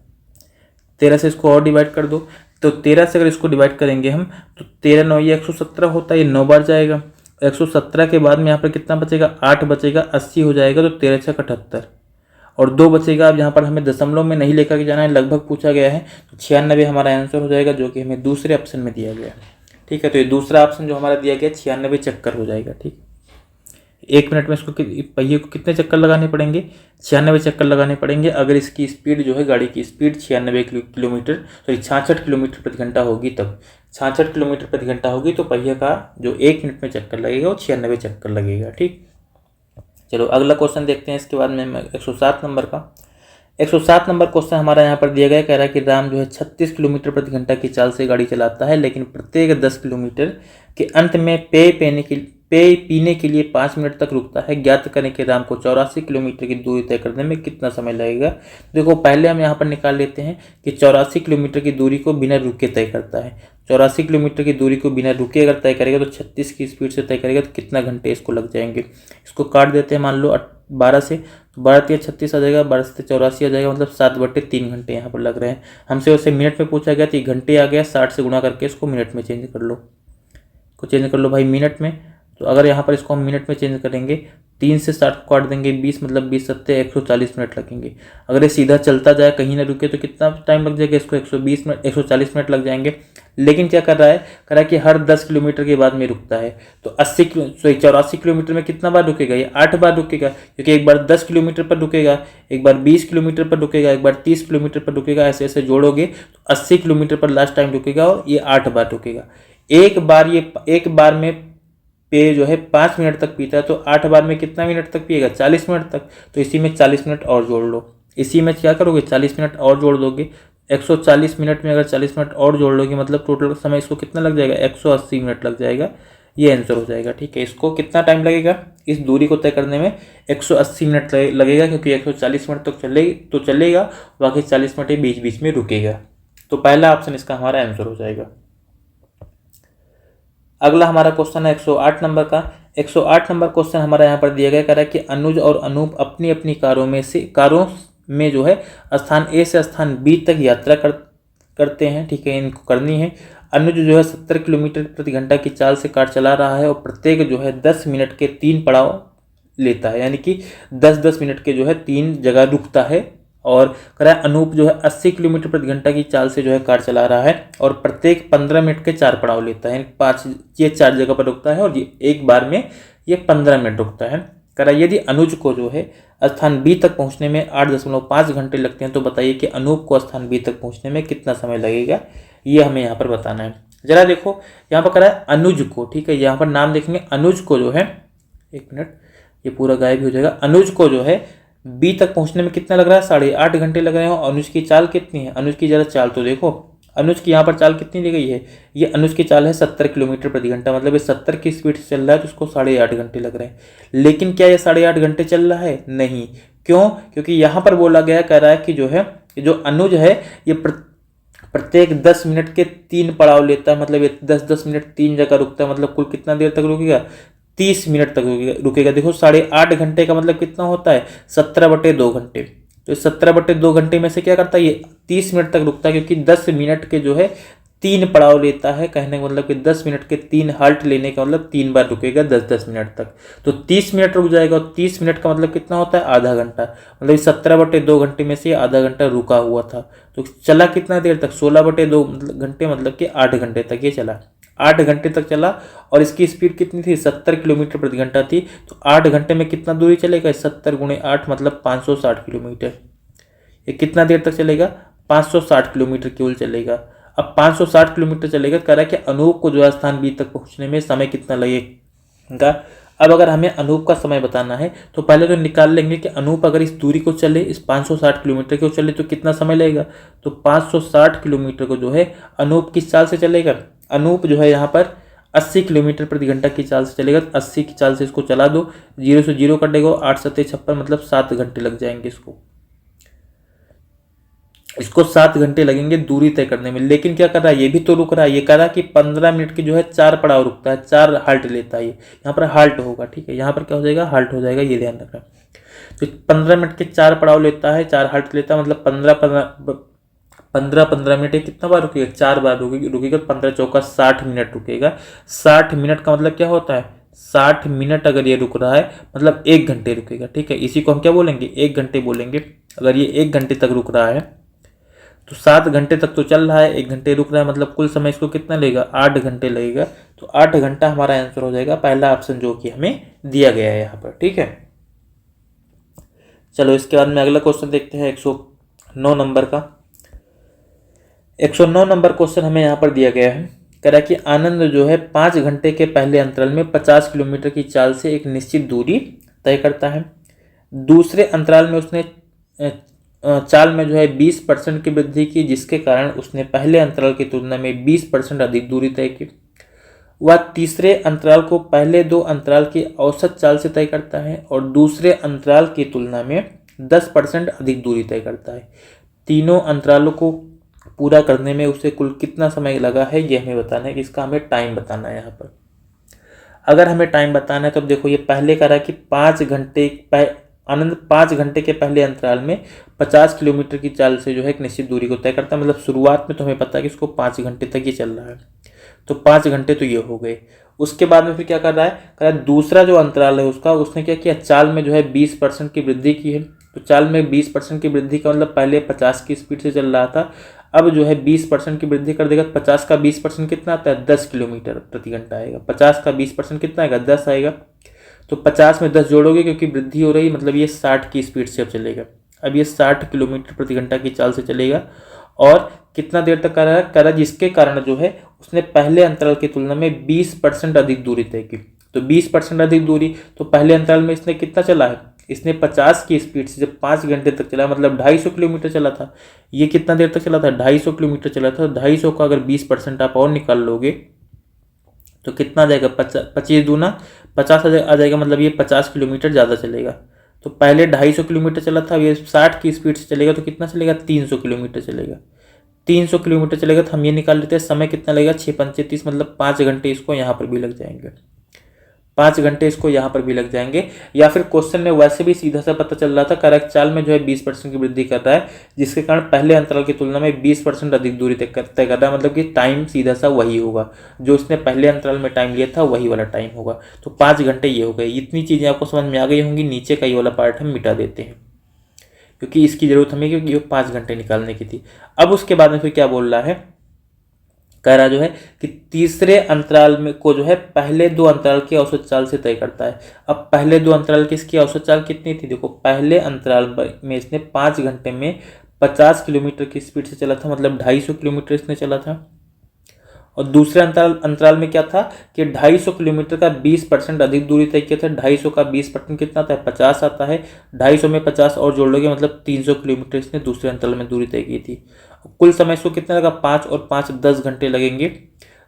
13 से इसको और डिवाइड कर दो, तो 13 से अगर इसको डिवाइड करेंगे हम तो 13 9 ये 117 होता है, ये 9 बार जाएगा। 117 के बाद में यहाँ पर कितना बचेगा, 8 बचेगा, 80 हो जाएगा, तो 13 से 78 और 2 बचेगा। अब यहाँ पर हमें दशमलव में नहीं लेकर के जाना है, लगभग पूछा गया है, तो 96 हमारा आंसर हो जाएगा, जो कि हमें दूसरे ऑप्शन में दिया गया है। ठीक है, तो ये दूसरा ऑप्शन जो हमारा दिया गया 96 चक्कर हो जाएगा। ठीक, 1 मिनट में इसको पहिए को कितने चक्कर लगाने पड़ेंगे, 96 चक्कर लगाने पड़ेंगे। अगर इसकी स्पीड जो है, गाड़ी की स्पीड 96 किलोमीटर, सॉरी 66 किलोमीटर प्रति घंटा होगी, तब 66 किलोमीटर प्रति घंटा होगी तो पहिए का जो 1 मिनट में चक्कर लगेगा वो 96 चक्कर लगेगा। ठीक, चलो अगला क्वेश्चन देखते हैं। इसके बाद में 107 नंबर का 107 नंबर क्वेश्चन हमारा यहाँ पर दिया गया, कह रहा है कि राम जो है 36 किलोमीटर प्रति घंटा की चाल से गाड़ी चलाता है, लेकिन प्रत्येक 10 किलोमीटर के अंत में पेय पीने के लिए 5 मिनट तक रुकता है। ज्ञात करें कि राम को 84 किलोमीटर की दूरी तय करने में कितना समय लगेगा। देखो पहले हम यहाँ पर निकाल लेते हैं कि 84 किलोमीटर की दूरी को बिना रुके तय करता है। 84 किलोमीटर की दूरी को बिना रुके अगर तय करेगा तो 36 की स्पीड से तय करेगा, तो कितना घंटे इसको लग जाएंगे। इसको काट देते हैं, मान लो 12 से, तो 12 से 36 आ जाएगा, 12 से 84 आ जाएगा, मतलब 7/3 घंटे यहाँ पर लग रहे हैं। हमसे वैसे मिनट में पूछा गया तो ये घंटे आ गया, 60 से गुणा करके इसको मिनट में चेंज कर लो, चेंज कर लो भाई मिनट में। तो अगर यहाँ पर इसको हम मिनट में चेंज करेंगे, 3 से 60 को काट देंगे 20, मतलब 20 सत्ते 140 मिनट लगेंगे। अगर ये सीधा चलता जाए कहीं ना रुके तो कितना टाइम लग जाएगा, इसको 120 मिनट 140 मिनट लग जाएंगे। लेकिन क्या कर रहा है कि हर 10 किलोमीटर के बाद में रुकता है, तो 84 किलोमीटर में कितना बार रुकेगा, ये 8 बार रुकेगा, क्योंकि एक बार 10 किलोमीटर पर रुकेगा, एक बार 20 किलोमीटर पर रुकेगा, एक बार 30 किलोमीटर पर रुकेगा, ऐसे ऐसे जोड़ोगे तो 80 किलोमीटर पर लास्ट टाइम रुकेगा, और ये 8 बार रुकेगा। एक बार में पे जो है 5 मिनट तक पीता है, तो 8 बार में कितना मिनट तक पिएगा, 40 मिनट तक। तो इसी में 40 मिनट और जोड़ लो, इसी में क्या करोगे 40 मिनट और जोड़ दोगे। 140 मिनट में अगर 40 मिनट और जोड़ लोगे, मतलब टोटल समय इसको कितना लग जाएगा, 180 मिनट लग जाएगा। ये आंसर हो जाएगा। ठीक है, इसको कितना टाइम लगेगा इस दूरी को तय करने में, 180 मिनट लगेगा, क्योंकि 140 मिनट तक चलेगा, बाकी 40 मिनट बीच बीच में रुकेगा। तो पहला ऑप्शन इसका हमारा आंसर हो जाएगा। अगला हमारा क्वेश्चन है 108 नंबर का। 108 नंबर क्वेश्चन हमारा यहाँ पर दिया गया, कह रहा है कि अनुज और अनूप अपनी अपनी कारों में जो है स्थान ए से स्थान बी तक यात्रा करते हैं। ठीक है, इनको करनी है। अनुज जो है 70 किलोमीटर प्रति घंटा की चाल से कार चला रहा है, और प्रत्येक जो है 10 मिनट के 3 पड़ाव लेता है, यानी कि 10-10 मिनट के जो है 3 जगह रुकता है। और कह रहा है अनूप जो है 80 किलोमीटर प्रति घंटा की चाल से जो है कार चला रहा है, और प्रत्येक 15 मिनट के 4 पड़ाव लेता है, 4 जगह पर रुकता है, और ये एक बार में ये 15 मिनट रुकता है। कह रहा है यदि अनुज को जो है स्थान बी तक पहुंचने में 8.5 घंटे लगते हैं, तो बताइए कि अनूप को स्थान बी तक पहुंचने में कितना समय लगेगा। ये हमें यहाँ पर बताना है। जरा देखो यहाँ पर कह रहा है अनुज को, ठीक है, यहाँ पर नाम देखेंगे, अनुज को जो है, 1 मिनट ये पूरा गायब भी हो जाएगा। अनुज को जो है बी तक पहुंचने में कितना लग रहा है, 8.5 घंटे लग रहे हैं। अनुज की चाल कितनी है, अनुज की जरा चाल तो देखो, अनुज की यहाँ पर चाल कितनी दी गई है, ये अनुज की चाल है 70 किलोमीटर प्रति घंटा, मतलब ये 70 की स्पीड से चल रहा है, तो इसको 8.5 घंटे लग रहे हैं। लेकिन क्या ये 8.5 घंटे चल रहा है, नहीं। क्यों, क्योंकि यहाँ पर बोला गया, कह रहा है कि जो है जो अनुज है ये प्रत्येक 10 मिनट के 3 पड़ाव लेता है, मतलब ये 10-10 मिनट 3 जगह रुकता है, मतलब कुल कितना देर तक रुकेगा, 30 मिनट तक रुकेगा। देखो 8.5 घंटे का मतलब कितना होता है, 17/2 घंटे। तो 17/2 घंटे में से क्या करता है, ये 30 मिनट तक रुकता है, क्योंकि 10 मिनट के जो है 3 पड़ाव लेता है। कहने का मतलब कि 10 मिनट के 3 हाल्ट लेने का मतलब 3 बार रुकेगा 10-10 मिनट तक। तो 30 मिनट रुक जाएगा, और 30 मिनट का मतलब कितना होता है, आधा घंटा। मतलब 17/2 घंटे में से आधा घंटा रुका हुआ था। तो चला कितना देर तक, 16/2 घंटे, मतलब कि 8 घंटे तक ये चला। 8 घंटे तक चला, और इसकी स्पीड कितनी थी, 70 किलोमीटर प्रति घंटा थी। तो 8 घंटे में कितना दूरी चलेगा, 70 × 8 मतलब 560 किलोमीटर। ये कितना देर तक चलेगा, 560 किलोमीटर केवल चलेगा। अब 560 किलोमीटर चलेगा, कह रहा है कि अनूप को जो है स्थान बी तक पहुंचने में समय कितना लगेगा। अब अगर हमें अनूप का समय बताना है तो पहले तो निकाल लेंगे कि अनूप अगर इस दूरी को चले, इस 560 किलोमीटर को चले, तो कितना समय लगेगा। तो 560 किलोमीटर को जो है अनूप किस चाल से चलेगा, अनूप जो है यहाँ पर 80 किलोमीटर प्रति घंटा की चाल से चलेगा। 80 की चाल से इसको चला दो, 0 से 0 कटेगा, 8 7 56 मतलब 7 घंटे लग जाएंगे इसको 7 घंटे लगेंगे दूरी तय करने में। लेकिन क्या कर रहा है, ये भी तो रुक रहा है। ये कह रहा है कि 15 मिनट की जो है 4 पड़ाव रुकता है, 4 हाल्ट लेता है। यहाँ पर हाल्ट होगा, ठीक है, यहाँ पर क्या हो जाएगा, हाल्ट हो जाएगा, ये ध्यान रखना। तो 15 मिनट के 4 पड़ाव लेता है, 4 हाल्ट लेता है, मतलब 15 मिनट कितना बार रुकेगा, 4 बार रुकेगा। 15 चौका 60 मिनट रुकेगा। 60 मिनट का मतलब क्या होता है, 60 मिनट अगर ये रुक रहा है मतलब 1 घंटे रुकेगा, ठीक है। इसी को हम क्या बोलेंगे, 1 घंटे बोलेंगे। अगर ये 1 घंटे तक रुक रहा है तो 7 घंटे तक तो चल रहा है, 1 घंटे रुक रहा है, मतलब कुल समय इसको कितना लगेगा, 8 घंटे लगेगा। तो 8 घंटा हमारा आंसर हो जाएगा, पहला ऑप्शन जो कि हमें दिया गया है यहाँ पर, ठीक है। चलो इसके बाद में अगला क्वेश्चन देखते हैं 109 नंबर का। 109 नंबर क्वेश्चन हमें यहाँ पर दिया गया है, कह रहा है कि आनंद जो है 5 घंटे के पहले अंतराल में 50 किलोमीटर की चाल से एक निश्चित दूरी तय करता है। दूसरे अंतराल में उसने चाल में जो है 20% की वृद्धि की, जिसके कारण उसने पहले अंतराल की तुलना में 20% अधिक दूरी तय की। वह तीसरे अंतराल को पहले 2 अंतराल की औसत चाल से तय करता है और दूसरे अंतराल की तुलना में 10% अधिक दूरी तय करता है। तीनों अंतरालों को पूरा करने में उसे कुल कितना समय लगा है, ये हमें बताना है। कि इसका हमें टाइम बताना है यहाँ पर। अगर हमें टाइम बताना है तो देखो, ये पहले कह रहा है कि 5 घंटे आनंद 5 घंटे के पहले अंतराल में 50 किलोमीटर की चाल से जो है एक निश्चित दूरी को तय करता है। मतलब शुरुआत में तो हमें पता है कि इसको 5 घंटे तक ये चल रहा है, तो 5 घंटे तो ये हो गए। उसके बाद में फिर क्या कर रहा है, कह रहा है दूसरा जो अंतराल है उसका, उसने क्या किया, चाल में जो है 20% की वृद्धि की है। तो चाल में 20% की वृद्धि का मतलब पहले 50 की स्पीड से चल रहा था, अब जो है 20% की वृद्धि कर देगा। 50 का 20% कितना आता है, 10 किलोमीटर प्रति घंटा आएगा। 50 का 20% कितना आएगा, 10 आएगा। तो 50 में 10 जोड़ोगे, क्योंकि वृद्धि हो रही, मतलब ये 60 की स्पीड से अब चलेगा। अब ये 60 किलोमीटर प्रति घंटा की चाल से चलेगा। और कितना देर तक कर रहा है, जिसके कारण जो है उसने पहले अंतराल की तुलना में 20% अधिक दूरी तय की। तो 20% अधिक दूरी, तो पहले अंतराल में इसने कितना चला है, इसने 50 की स्पीड से जब 5 घंटे तक चला, मतलब 250 किलोमीटर चला था। ये कितना देर तक चला था, 250 किलोमीटर चला था। 250 का अगर 20% आप और निकाल लोगे तो कितना आ जाएगा, 25 दूना 50 आ जाएगा। मतलब ये 50 किलोमीटर ज़्यादा चलेगा। तो पहले 250 किलोमीटर चला था, ये 60 की स्पीड से चलेगा, तो कितना चलेगा, 300 किलोमीटर चलेगा। 300 किलोमीटर चलेगा, तो हम ये निकाल लेते हैं समय कितना लगेगा, 6 5 30, मतलब 5 घंटे इसको यहाँ पर भी लग जाएंगे। 5 घंटे इसको यहाँ पर भी लग जाएंगे। या फिर क्वेश्चन में वैसे भी सीधा सा पता चल रहा था, करेक्ट चाल में जो है 20% की वृद्धि कर रहा है, जिसके कारण पहले अंतराल की तुलना में 20% अधिक दूरी तय कर रहा है। मतलब कि टाइम सीधा सा वही होगा, जो उसने पहले अंतराल में टाइम लिया था वही वाला टाइम होगा। तो 5 घंटे ये हो गए। इतनी चीज़ें आपको समझ में आ गई होंगी। नीचे का ये वाला पार्ट हम मिटा देते हैं, क्योंकि इसकी जरूरत हमें, क्योंकि ये 5 घंटे निकालने की थी। अब उसके बाद में फिर क्या बोल रहा है, कह रहा जो है कि तीसरे अंतराल में को जो है पहले 2 अंतराल की औसत चाल से तय करता है। अब पहले 2 अंतराल की इसकी औसत चाल कितनी थी, देखो पहले अंतराल में इसने 5 घंटे में 50 किलोमीटर की स्पीड से चला था, मतलब 250 किलोमीटर इसने चला था। और दूसरे अंतराल में क्या था कि 250 किलोमीटर का 20% अधिक दूरी तय किया था। 250 का 20% कितना आता है, 50 आता है। 250 में 50 और जोड़ लोगे, मतलब 300 किलोमीटर इसने दूसरे अंतराल में दूरी तय की थी। कुल समय इसको कितना लगा, 5 और 5 10 घंटे लगेंगे।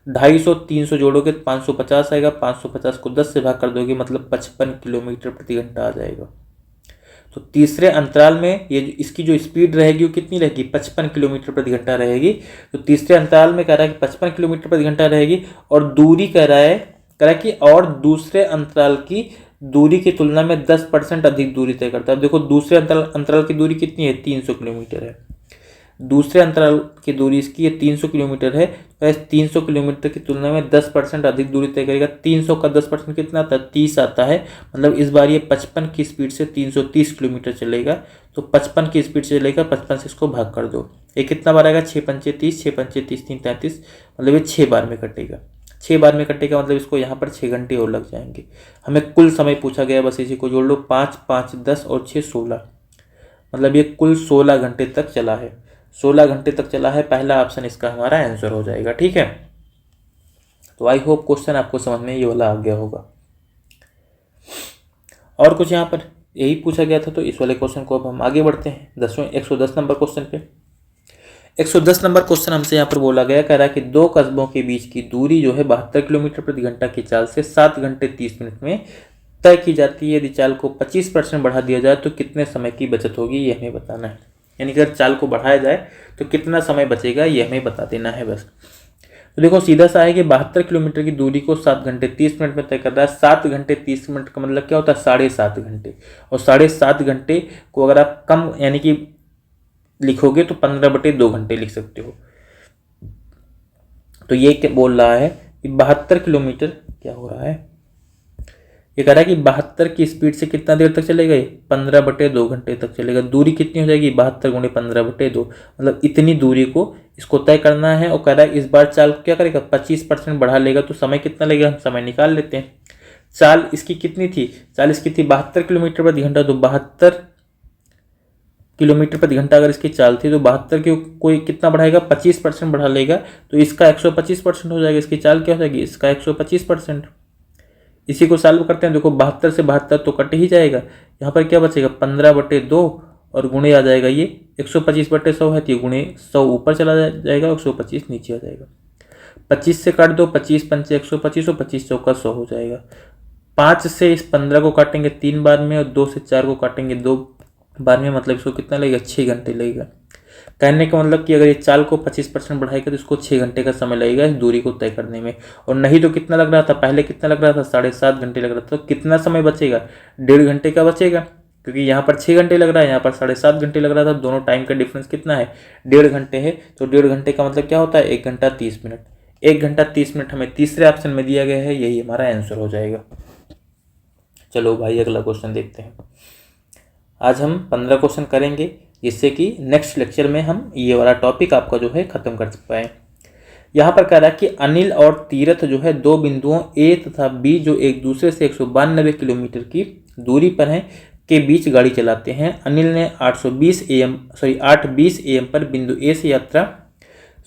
250 300 जोड़ोगे तो 550 आएगा। 550 को 10 से भाग कर दोगे, मतलब 55 किलोमीटर प्रति घंटा आ जाएगा। तो तीसरे अंतराल में ये इसकी जो स्पीड रहेगी वो कितनी रहेगी, 55 किलोमीटर प्रति घंटा रहेगी। तो तीसरे अंतराल में कह रहा है कि 55 किलोमीटर प्रति घंटा रहेगी। और दूरी कह रहा है कह रहा है कि और दूसरे अंतराल की दूरी की तुलना में 10% अधिक दूरी तय करता है। अब देखो दूसरे अंतराल की दूरी कितनी है, 300 किलोमीटर है। दूसरे अंतराल की दूरी इसकी 300 किलोमीटर है। तो इस 300 किलोमीटर की तुलना में 10% अधिक दूरी तय करेगा। 300 का 10% कितना आता है, 30 आता है। मतलब इस बार ये 55 की स्पीड से 330 किलोमीटर चलेगा। तो 55 की स्पीड से चलेगा, 55 से इसको भाग कर दो, ये कितना बार आएगा, 6 पंचे 30, 6 पंचे 30, 3 33, मतलब ये 6 बार में कटेगा। 6 बार में कटेगा मतलब इसको यहाँ पर 6 घंटे और लग जाएंगे। हमें कुल समय पूछा गया, बस इसी को जोड़ लो, 5 5 10 और 6 16, मतलब ये कुल 16 घंटे तक चला है। 16 घंटे तक चला है, पहला ऑप्शन इसका हमारा आंसर हो जाएगा। ठीक है, तो आई होप क्वेश्चन आपको समझ में ये वाला आ गया होगा। और कुछ यहाँ पर यही पूछा गया था, तो इस वाले क्वेश्चन को अब हम आगे बढ़ते हैं 110 नंबर क्वेश्चन पे। 110 नंबर क्वेश्चन हमसे यहाँ पर बोला गया, कह रहा है कि दो कस्बों के बीच की दूरी जो है 72 किलोमीटर प्रति घंटा की चाल से 7 घंटे 30 मिनट में तय की जाती है। यदि चाल को 25% बढ़ा दिया जाए तो कितने समय की बचत होगी, ये हमें बताना है। यानी कि अगर चाल को बढ़ाया जाए तो कितना समय बचेगा, ये हमें बता देना है बस। तो देखो सीधा सा है कि 72 किलोमीटर की दूरी को 7 घंटे 30 मिनट में तय कर रहा है। 7 घंटे 30 मिनट का मतलब क्या होता है, 7.5 घंटे। और 7.5 घंटे को अगर आप कम यानी कि लिखोगे तो 15/2 घंटे लिख सकते हो। तो ये क्या बोल रहा है कि 72 किलोमीटर क्या हो रहा है, ये कह रहा है कि 72 की स्पीड से कितना देर तक चलेगा, 15/2 घंटे तक चलेगा। दूरी कितनी हो जाएगी, 72 गुणे 15/2, मतलब इतनी दूरी को इसको तय करना है। और कह रहा है इस बार चाल क्या करेगा, 25% बढ़ा लेगा। तो समय कितना लगेगा, हम समय निकाल लेते हैं। चाल इसकी कितनी थी, चाल इसकी थी 72 किलोमीटर प्रति घंटा। तो 72 किलोमीटर प्रति घंटा अगर इसकी चाल थी तो 72 की कोई कितना बढ़ाएगा, 25% बढ़ा लेगा। तो इसका 125% हो जाएगा। इसकी चाल क्या हो जाएगी, इसका 125%। इसी को सॉल्व करते हैं। देखो 72 से 72 तो कट ही जाएगा। यहाँ पर क्या बचेगा, 15/2 और गुणे आ जाएगा ये 125/100 है, तो गुणे 100 ऊपर चला जाएगा, 125 नीचे आ जाएगा। 25 से काट दो, 25 पंचे 125 और 25 चौका 100 हो जाएगा। 5 से इस 15 को काटेंगे 3 बार में और 2 से 4 को काटेंगे 2 बार में, मतलब इसको कितना लगेगा, 6 घंटे लगेगा। कहने का मतलब कि अगर ये चाल को 25% बढ़ाएगा तो इसको 6 घंटे का समय लगेगा इस दूरी को तय करने में। और नहीं तो कितना लग रहा था, पहले कितना लग रहा था, 7.5 घंटे लग रहा था। तो कितना समय बचेगा, 1.5 घंटे का बचेगा, क्योंकि यहाँ पर 6 घंटे लग रहा है, यहाँ पर 7.5 घंटे लग रहा था। दोनों टाइम का डिफरेंस कितना है, 1.5 घंटे है। तो 1.5 घंटे का मतलब क्या होता है, 1 घंटा 30 मिनट। 1 घंटा 30 मिनट हमें तीसरे ऑप्शन में दिया गया है, यही हमारा आंसर हो जाएगा। चलो भाई अगला क्वेश्चन देखते हैं। आज हम 15 क्वेश्चन करेंगे, जिससे कि नेक्स्ट लेक्चर में हम ये वाला टॉपिक आपका जो है ख़त्म कर पाएँ। यहाँ पर कह रहा है कि अनिल और तीरथ जो है दो बिंदुओं ए तथा बी जो एक दूसरे से 192 किलोमीटर की दूरी पर हैं के बीच गाड़ी चलाते हैं। अनिल ने 820 AM पर बिंदु ए से यात्रा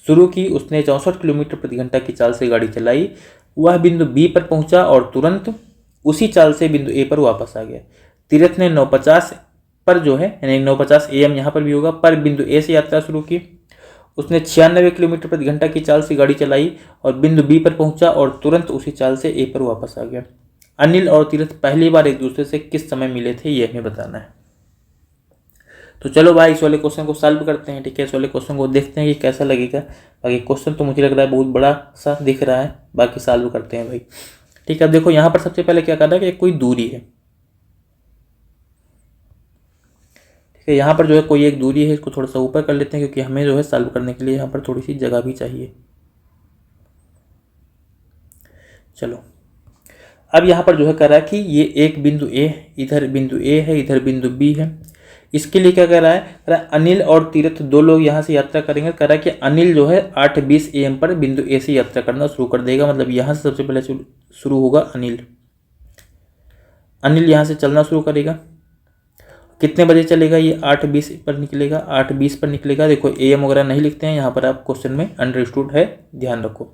शुरू की। उसने 64 किलोमीटर प्रति घंटा की चाल से गाड़ी चलाई। वह बिंदु बी पर पहुंचा और तुरंत उसी चाल से बिंदु ए पर वापस आ गया। तीरथ ने 950 पर जो है यानी 950 AM यहाँ पर भी होगा, पर बिंदु ए से यात्रा शुरू की। उसने 96 किलोमीटर प्रति घंटा की चाल से गाड़ी चलाई और बिंदु बी पर पहुंचा और तुरंत उसी चाल से ए पर वापस आ गया। अनिल और तीरथ पहली बार एक दूसरे से किस समय मिले थे, ये हमें बताना है। तो चलो भाई इस वाले क्वेश्चन को सॉल्व करते हैं। ठीक है, इस वाले क्वेश्चन को देखते हैं कि कैसा लगेगा। बाकी क्वेश्चन तो मुझे लग रहा है बहुत बड़ा सा दिख रहा है, बाकी सॉल्व करते हैं भाई। ठीक है, अब देखो यहाँ पर सबसे पहले क्या करना है कि कोई दूरी है। यहाँ पर जो है कोई एक दूरी है, इसको थोड़ा सा ऊपर कर लेते हैं क्योंकि हमें जो है सॉल्व करने के लिए यहाँ पर थोड़ी सी जगह भी चाहिए। चलो अब यहाँ पर जो है कह रहा है कि ये एक बिंदु ए, इधर बिंदु ए है, इधर बिंदु बी है। इसके लिए क्या कह रहा है, कह रहा है अनिल और तीरथ दो लोग यहाँ से यात्रा करेंगे। कह रहा है कि अनिल जो है 8:20 AM पर बिंदु ए से यात्रा करना शुरू कर देगा। मतलब यहाँ से सबसे पहले शुरू होगा अनिल यहाँ से चलना शुरू करेगा। कितने बजे चलेगा, ये 8:20 पर निकलेगा, 8:20 पर निकलेगा। देखो AM वगैरह नहीं लिखते हैं यहाँ पर, आप क्वेश्चन में अंडरस्टूड है, ध्यान रखो।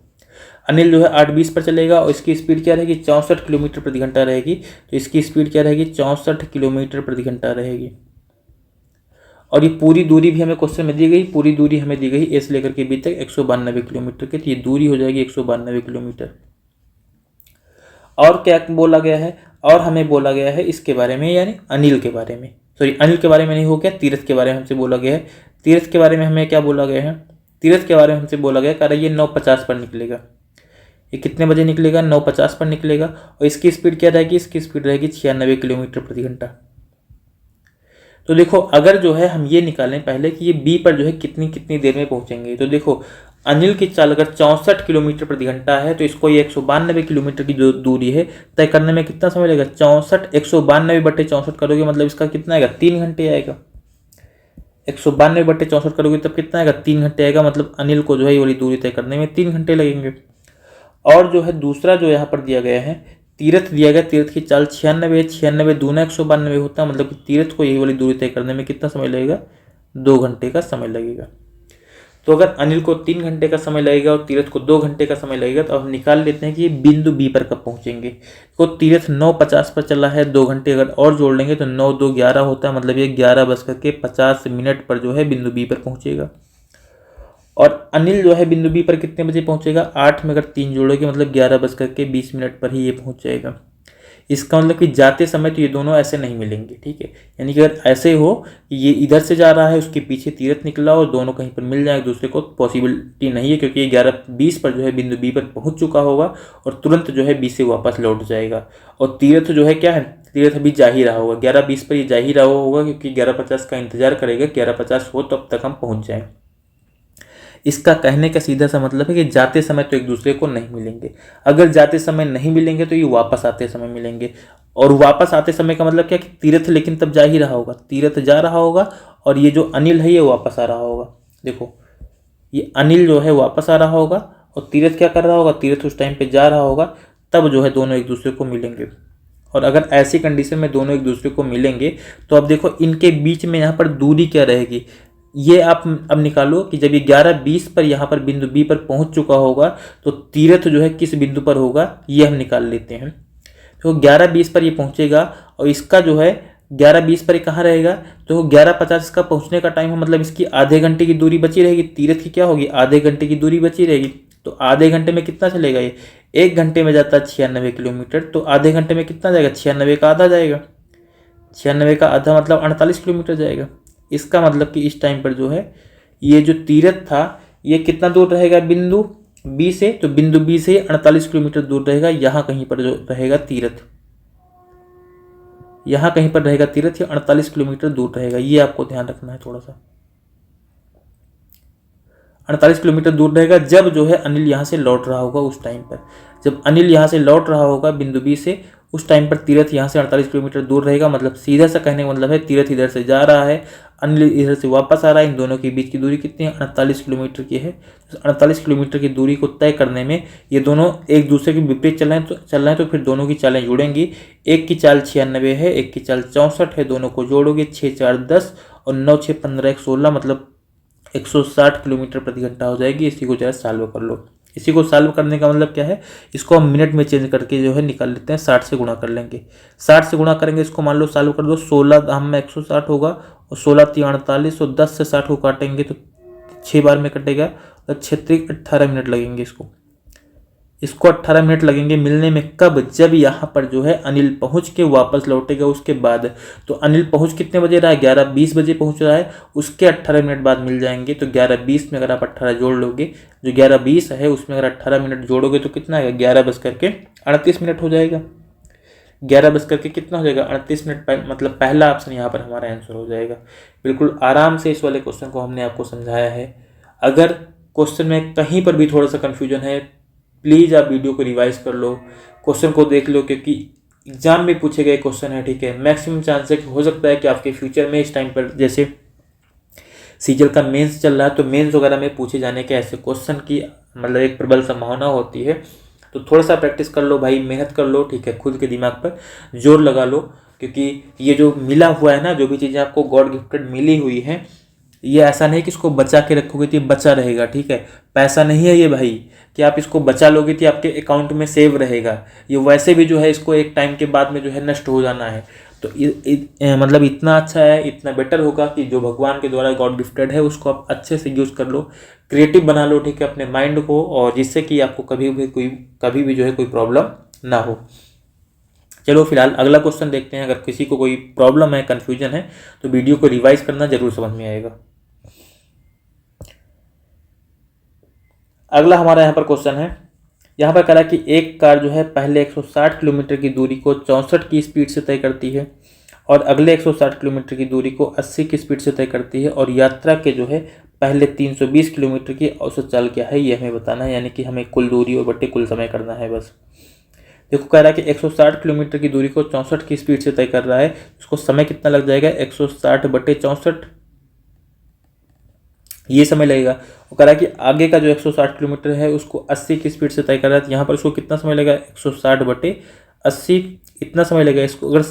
अनिल जो है 8:20 पर चलेगा और इसकी स्पीड क्या रहेगी, 64 किलोमीटर प्रति घंटा रहेगी। तो इसकी स्पीड क्या रहेगी, 64 किलोमीटर प्रति घंटा रहेगी। और ये पूरी दूरी भी हमें क्वेश्चन में दी गई, पूरी दूरी हमें दी गई ए से लेकर के बी तक 192 किलोमीटर की। तो ये दूरी हो जाएगी 192 किलोमीटर। और क्या बोला गया है, और हमें बोला गया है इसके बारे में, यानी अनिल के बारे में, सॉरी अनिल के बारे में नहीं हो गया, तीरथ के बारे में हमसे बोला गया है। तीरथ के बारे में हमें क्या बोला गया है, तीरथ के बारे में हमसे बोला गया, कह रहा है ये 9:50 पर निकलेगा। ये कितने बजे निकलेगा, 9:50 पर निकलेगा। और इसकी स्पीड क्या रहेगी, इसकी स्पीड रहेगी 96 किलोमीटर प्रति घंटा। तो देखो अगर जो है हम ये निकालें पहले कि ये बी पर जो है कितनी कितनी देर में पहुंचेंगे, तो देखो अनिल की चाल अगर 64 किलोमीटर प्रति घंटा है तो इसको ये 192 किलोमीटर की जो दूरी है तय करने में कितना समय लगेगा, 192 करोगे मतलब इसका कितना आएगा, 3 घंटे आएगा। 192/64 करोगे तब कितना आएगा, 3 घंटे आएगा। मतलब अनिल को जो है ये वाली दूरी तय करने में 3 घंटे लगेंगे। और जो है दूसरा जो यहाँ पर दिया गया है, तीरथ दिया गया, तीरथ की चाल 96, 96 दूना 192 होता है, मतलब कि तीरथ को यही वाली दूरी तय करने में कितना समय लगेगा, 2 घंटे का समय लगेगा। तो अगर अनिल को 3 घंटे का समय लगेगा और तीरथ को 2 घंटे का समय लगेगा, तो अब हम निकाल लेते हैं कि ये बिंदु बी पर कब पहुंचेंगे। तो तीरथ 9:50 पर चला है, 2 घंटे अगर और जोड़ लेंगे तो 9 2 11 होता है, मतलब ये 11:50 पर जो है बिंदु बी पर पहुंचेगा। और अनिल जो है बिंदु बी पर कितने बजे पहुंचेगा, 8 में अगर 3 जोड़ोगे मतलब 11:20 पर ही ये पहुंच जाएगा। इसका मतलब कि जाते समय तो ये दोनों ऐसे नहीं मिलेंगे, ठीक है। यानी कि अगर ऐसे हो कि ये इधर से जा रहा है, उसके पीछे तीरथ निकला और दोनों कहीं पर मिल जाए एक दूसरे को, पॉसिबिलिटी नहीं है, क्योंकि ये 11:20 पर जो है बिंदु बी पर पहुंच चुका होगा और तुरंत जो है बी से वापस लौट जाएगा। और तीरथ जो है क्या है, तीरथ अभी जा ही रहा होगा, 11:20 पर ये जा ही रहा होगा, क्योंकि 11:50 का इंतजार करेगा, 11:50 हो तब तक हम पहुँच जाएँ। इसका कहने का सीधा सा मतलब है कि जाते समय तो एक दूसरे को नहीं मिलेंगे, अगर जाते समय नहीं मिलेंगे तो ये वापस आते समय मिलेंगे। और वापस आते समय का मतलब क्या कि तीरथ लेकिन तब जा ही रहा होगा, तीरथ जा रहा होगा और ये जो अनिल है ये वापस आ रहा होगा। देखो ये अनिल जो है वापस आ रहा होगा और तीरथ क्या कर रहा होगा, तीरथ उस टाइम पे जा रहा होगा, तब जो है दोनों एक दूसरे को मिलेंगे। और अगर ऐसी कंडीशन में दोनों एक दूसरे को मिलेंगे तो अब देखो इनके बीच में यहाँ पर दूरी क्या रहेगी, ये आप अब निकालो कि जब ये 11:20 पर यहाँ पर बिंदु बी पर पहुंच चुका होगा तो तीरथ जो है किस बिंदु पर होगा, ये हम निकाल लेते हैं। तो 11:20 पर ये पहुंचेगा और इसका जो है 11:20 पर ये कहाँ रहेगा, तो 11:50 इसका पहुंचने का टाइम है, मतलब इसकी आधे घंटे की दूरी बची रहेगी। तीरथ की क्या होगी, आधे घंटे की दूरी बची रहेगी। तो आधे घंटे में कितना चलेगा ये, 1 घंटे में जाता है 96 किलोमीटर, तो आधे घंटे में कितना जाएगा, 96 का आधा जाएगा, 96 का आधा मतलब 48 किलोमीटर जाएगा। इसका मतलब कि इस टाइम पर जो है ये जो तीरथ था ये कितना दूर रहेगा बिंदु बी से, तो बिंदु बी से 48 किलोमीटर दूर रहेगा। यहाँ कहीं पर जो रहेगा तीरथ, यहाँ कहीं पर रहेगा तीरथ, या 48 किलोमीटर दूर रहेगा, ये आपको ध्यान रखना है थोड़ा सा। 48 किलोमीटर दूर रहेगा जब जो है अनिल यहाँ से लौट रहा होगा, उस टाइम पर जब अनिल यहाँ से लौट रहा होगा बिंदु बी से, उस टाइम पर तीरथ यहाँ से 48 किलोमीटर दूर रहेगा। मतलब सीधा सा कहने का मतलब है तीरथ इधर से जा रहा है, अनिल इधर से वापस आ रहा है, इन दोनों के बीच की दूरी कितनी है, 48 किलोमीटर की है। तो 48 किलोमीटर की दूरी को तय करने में ये दोनों एक दूसरे के विपरीत चल रहे हैं तो फिर दोनों की चालें जुड़ेंगी। एक की चाल 96 है, एक की चाल 64 है, दोनों को जोड़ोगे 6 4 10 और 9 6 15 1 16, मतलब 160 किलोमीटर प्रति घंटा हो जाएगी। इसी को जरा सॉल्व कर लो। इसी को सॉल्व करने का मतलब क्या है, इसको हम मिनट में चेंज करके जो है निकाल लेते हैं, 60 से गुणा कर लेंगे। 60 से गुणा करेंगे, इसको मान लो सॉल्व कर दो, 16 धाम में 160 होगा और 16 3 48 और 10 से 60 को काटेंगे तो 6 बार में कटेगा, और 6 18 मिनट लगेंगे। इसको 18 मिनट लगेंगे मिलने में। कब, जब यहाँ पर जो है अनिल पहुँच के वापस लौटेगा उसके बाद। तो अनिल पहुँच कितने बजे रहा है, 11:20 बजे पहुँच रहा है, उसके 18 मिनट बाद मिल जाएंगे। तो 11:20 में अगर आप 18 जोड़ लोगे, जो 11:20 है उसमें अगर 18 मिनट जोड़ोगे तो कितना आएगा, 11:38 हो जाएगा। 11 कितना हो जाएगा, 38 मिनट। मतलब पहला ऑप्शन यहाँ पर हमारा आंसर हो जाएगा। बिल्कुल आराम से इस वाले क्वेश्चन को हमने आपको समझाया है। अगर क्वेश्चन में कहीं पर भी थोड़ा सा कन्फ्यूजन है, प्लीज़ आप वीडियो को रिवाइज कर लो, क्वेश्चन को देख लो, क्योंकि एग्जाम में पूछे गए क्वेश्चन है, ठीक है। मैक्सिमम चांस है कि हो सकता है कि आपके फ्यूचर में इस टाइम पर जैसे सीजीएल का मेंस चल रहा है तो मेंस वगैरह में पूछे जाने के ऐसे क्वेश्चन की मतलब एक प्रबल संभावना होती है। तो थोड़ा सा प्रैक्टिस कर लो भाई, मेहनत कर लो, ठीक है। खुद के दिमाग पर जोर लगा लो, क्योंकि ये जो मिला हुआ है ना, जो भी चीज़ें आपको गॉड गिफ्टेड मिली हुई हैं, ये ऐसा नहीं कि इसको बचा के रखोगे तो ये बचा रहेगा, ठीक है। पैसा नहीं है ये भाई कि आप इसको बचा लोगे तो आपके अकाउंट में सेव रहेगा। ये वैसे भी जो है इसको एक टाइम के बाद में जो है नष्ट हो जाना है। तो मतलब इतना अच्छा है, इतना बेटर होगा कि जो भगवान के द्वारा गॉड गिफ्टेड है उसको आप अच्छे से यूज़ कर लो, क्रिएटिव बना लो, ठीक है, अपने माइंड को, और जिससे कि आपको कभी भी जो है कोई प्रॉब्लम ना हो। चलो फिलहाल अगला क्वेश्चन देखते हैं। अगर किसी को कोई प्रॉब्लम है, कन्फ्यूजन है, तो वीडियो को रिवाइज करना, जरूर समझ में आएगा। अगला हमारा यहाँ पर क्वेश्चन है, यहाँ पर करा कि एक कार जो है पहले 160 किलोमीटर की दूरी को 64 की स्पीड से तय करती है और अगले 160 किलोमीटर की दूरी को 80 की स्पीड से तय करती है, और यात्रा के जो है पहले 320 किलोमीटर की औसत चाल क्या है ये हमें बताना है, यानी कि हमें कुल दूरी और बटे कुल समय करना है बस। देखो कह रहा है कि 160 किलोमीटर की दूरी को 64 की स्पीड से तय कर रहा है, उसको समय कितना लग जाएगा, 160 बटे 64 ये समय लगेगा। वो कह रहा है कि आगे का जो 160 किलोमीटर है उसको 80 की स्पीड से तय कर रहा है, तो यहाँ पर उसको कितना समय लगेगा, 160 बटे 80 इतना समय लगेगा। इसको अगर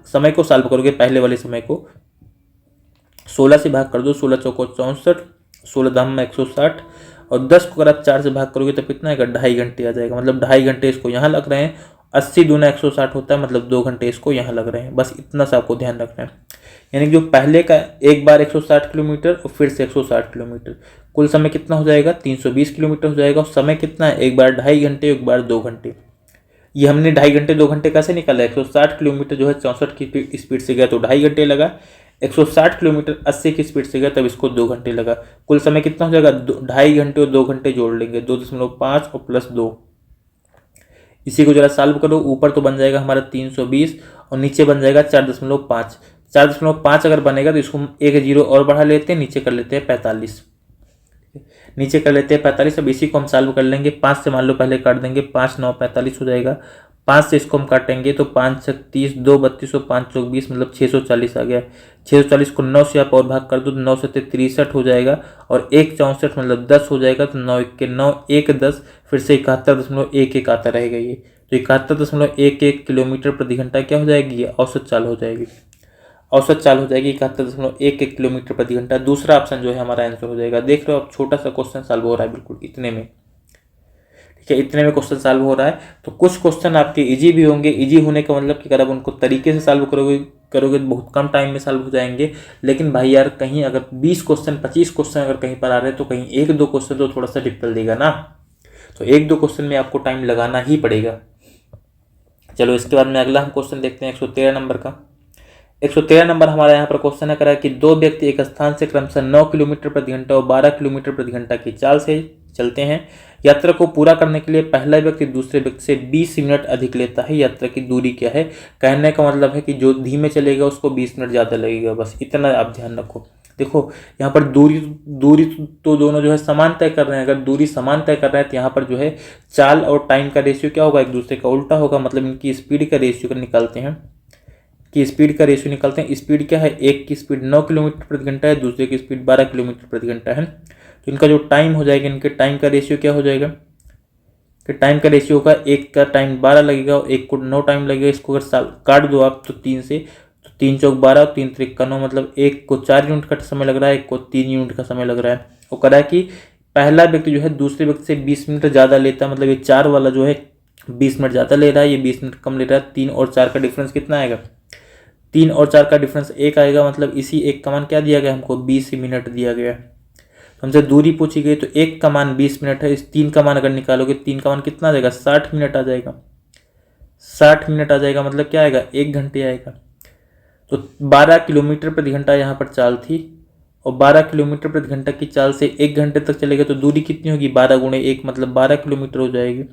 समय को सॉल्व करोगे, पहले वाले समय को 16 से भाग कर दो, 16 चौको 64, 16 दाम में 160, और 10 को अगर आप 4 से भाग करोगे तो कितना आएगा, 2.5 घंटे आ जाएगा। मतलब 2.5 घंटे इसको यहाँ लग रहे हैं, 80 दूना 160 होता है, मतलब 2 घंटे इसको यहाँ लग रहे हैं। बस इतना सा आपको ध्यान रखना है। यानी कि जो पहले का एक बार 160 किलोमीटर और फिर से 160 किलोमीटर, कुल समय कितना हो जाएगा, 320 किलोमीटर हो जाएगा। और समय कितना है, एक बार 2.5 घंटे, एक बार 2 घंटे। ये हमने 2.5 घंटे 2 घंटे कैसे निकाला, 160 किलोमीटर जो है 64 की स्पीड से गया तो 2.5 घंटे लगा, 160 किलोमीटर 80 की स्पीड से गया तब इसको 2 घंटे लगा। कुल समय कितना हो जाएगा, 2.5 घंटे और 2 घंटे जोड़ लेंगे, 2.5 और प्लस 2, इसी को जरा सॉल्व करो। ऊपर तो बन जाएगा हमारा 320 और नीचे बन जाएगा 4.5। 4.5 अगर बनेगा तो इसको एक जीरो और बढ़ा लेते हैं, नीचे कर लेते हैं 45, नीचे कर लेते हैं 45। अब इसी को हम सॉल्व कर लेंगे, 5 से मान लो पहले काट देंगे, 5 9 45 हो जाएगा। 5 से इसको हम काटेंगे तो 5 6 30, 2 32 और 5 चौक 20, मतलब 640 आ गया। 640 को 9 से आप और भाग कर दो तो 9 से 63 हो जाएगा, और 1 64 मतलब 10 हो जाएगा। तो 9 1 के 9, 1 10, फिर से 71.11 आता रहेगा ये, तो 71.11 किलोमीटर प्रति घंटा क्या हो जाएगी, ये औसत चाल हो जाएगी। औसत चाल हो जाएगी 71.11 किलोमीटर प्रति घंटा। दूसरा ऑप्शन जो है हमारा आंसर हो जाएगा। देख रहे हो आप, छोटा सा क्वेश्चन सॉल्व हो रहा है बिल्कुल इतने में, ठीक है, इतने में क्वेश्चन सॉल्व हो रहा है। तो कुछ क्वेश्चन आपके इजी भी होंगे, इजी होने का मतलब कि अगर आप उनको तरीके से सॉल्व करोगे तो बहुत कम टाइम में सॉल्व हो जाएंगे। लेकिन भाई यार, कहीं अगर 20 क्वेश्चन 25 क्वेश्चन अगर कहीं पर आ रहे हैं तो कहीं 1-2 क्वेश्चन तो थोड़ा सा डिफिकल्ट देगा ना, तो 1-2 क्वेश्चन में आपको टाइम लगाना ही पड़ेगा। चलो इसके बाद में अगला हम क्वेश्चन देखते हैं 113 नंबर का। 113 नंबर हमारा यहाँ पर क्वेश्चन है, करा कि दो व्यक्ति एक स्थान से क्रमशः 9 किलोमीटर प्रति घंटा और 12 किलोमीटर प्रति घंटा की चाल से चलते हैं। यात्रा को पूरा करने के लिए पहला व्यक्ति दूसरे व्यक्ति से 20 मिनट अधिक लेता है। यात्रा की दूरी क्या है, कहने का मतलब है कि जो धीमे चलेगा उसको 20 मिनट ज़्यादा लगेगा, बस इतना आप ध्यान रखो। देखो यहाँ पर दूरी तो दोनों जो है समान तय कर रहे हैं। अगर दूरी समान तय कर रहे हैं तो यहाँ पर जो है चाल और टाइम का रेशियो क्या होगा, एक दूसरे का उल्टा होगा। मतलब इनकी स्पीड का रेशियो का निकालते हैं, कि स्पीड का रेशियो निकालते हैं। स्पीड क्या है, एक की स्पीड 9 किलोमीटर प्रति घंटा है, दूसरे की स्पीड 12 किलोमीटर प्रति घंटा है। तो इनका जो टाइम हो जाएगा, इनके टाइम का रेशियो क्या हो जाएगा, कि टाइम का रेशियो होगा, एक का टाइम 12 लगेगा और एक को 9 टाइम लगेगा। इसको अगर काट दो आप तो 3 से, तो 3 चौक 12 और 3 त्रिक का 9, मतलब एक को 4 यूनिट का समय लग रहा है, एक को 3 यूनिट का समय लग रहा है। वो कह रहा है कि पहला व्यक्ति जो है दूसरे व्यक्ति से 20 मिनट ज़्यादा लेता है, मतलब ये 4 वाला जो है 20 मिनट ज़्यादा ले रहा है, ये 20 मिनट कम ले रहा है। 3 और 4 का डिफरेंस कितना आएगा, 3 और 4 का डिफरेंस 1 आएगा। मतलब इसी एक का मान क्या दिया गया हमको, 20 मिनट दिया गया। तो हमसे दूरी पूछी गई, तो एक का मान 20 मिनट है, इस 3 का मान अगर निकालोगे, 3 का मान कितना आ जाएगा, 60 मिनट आ जाएगा। 60 मिनट आ जाएगा, मतलब क्या आएगा, 1 घंटे आएगा। तो 12 किलोमीटर प्रति घंटा यहाँ पर चाल थी, और 12 किलोमीटर प्रति घंटा की चाल से 1 घंटे तक चलेगा, तो दूरी कितनी होगी, 12 गुणे 1 मतलब 12 किलोमीटर हो जाएगी।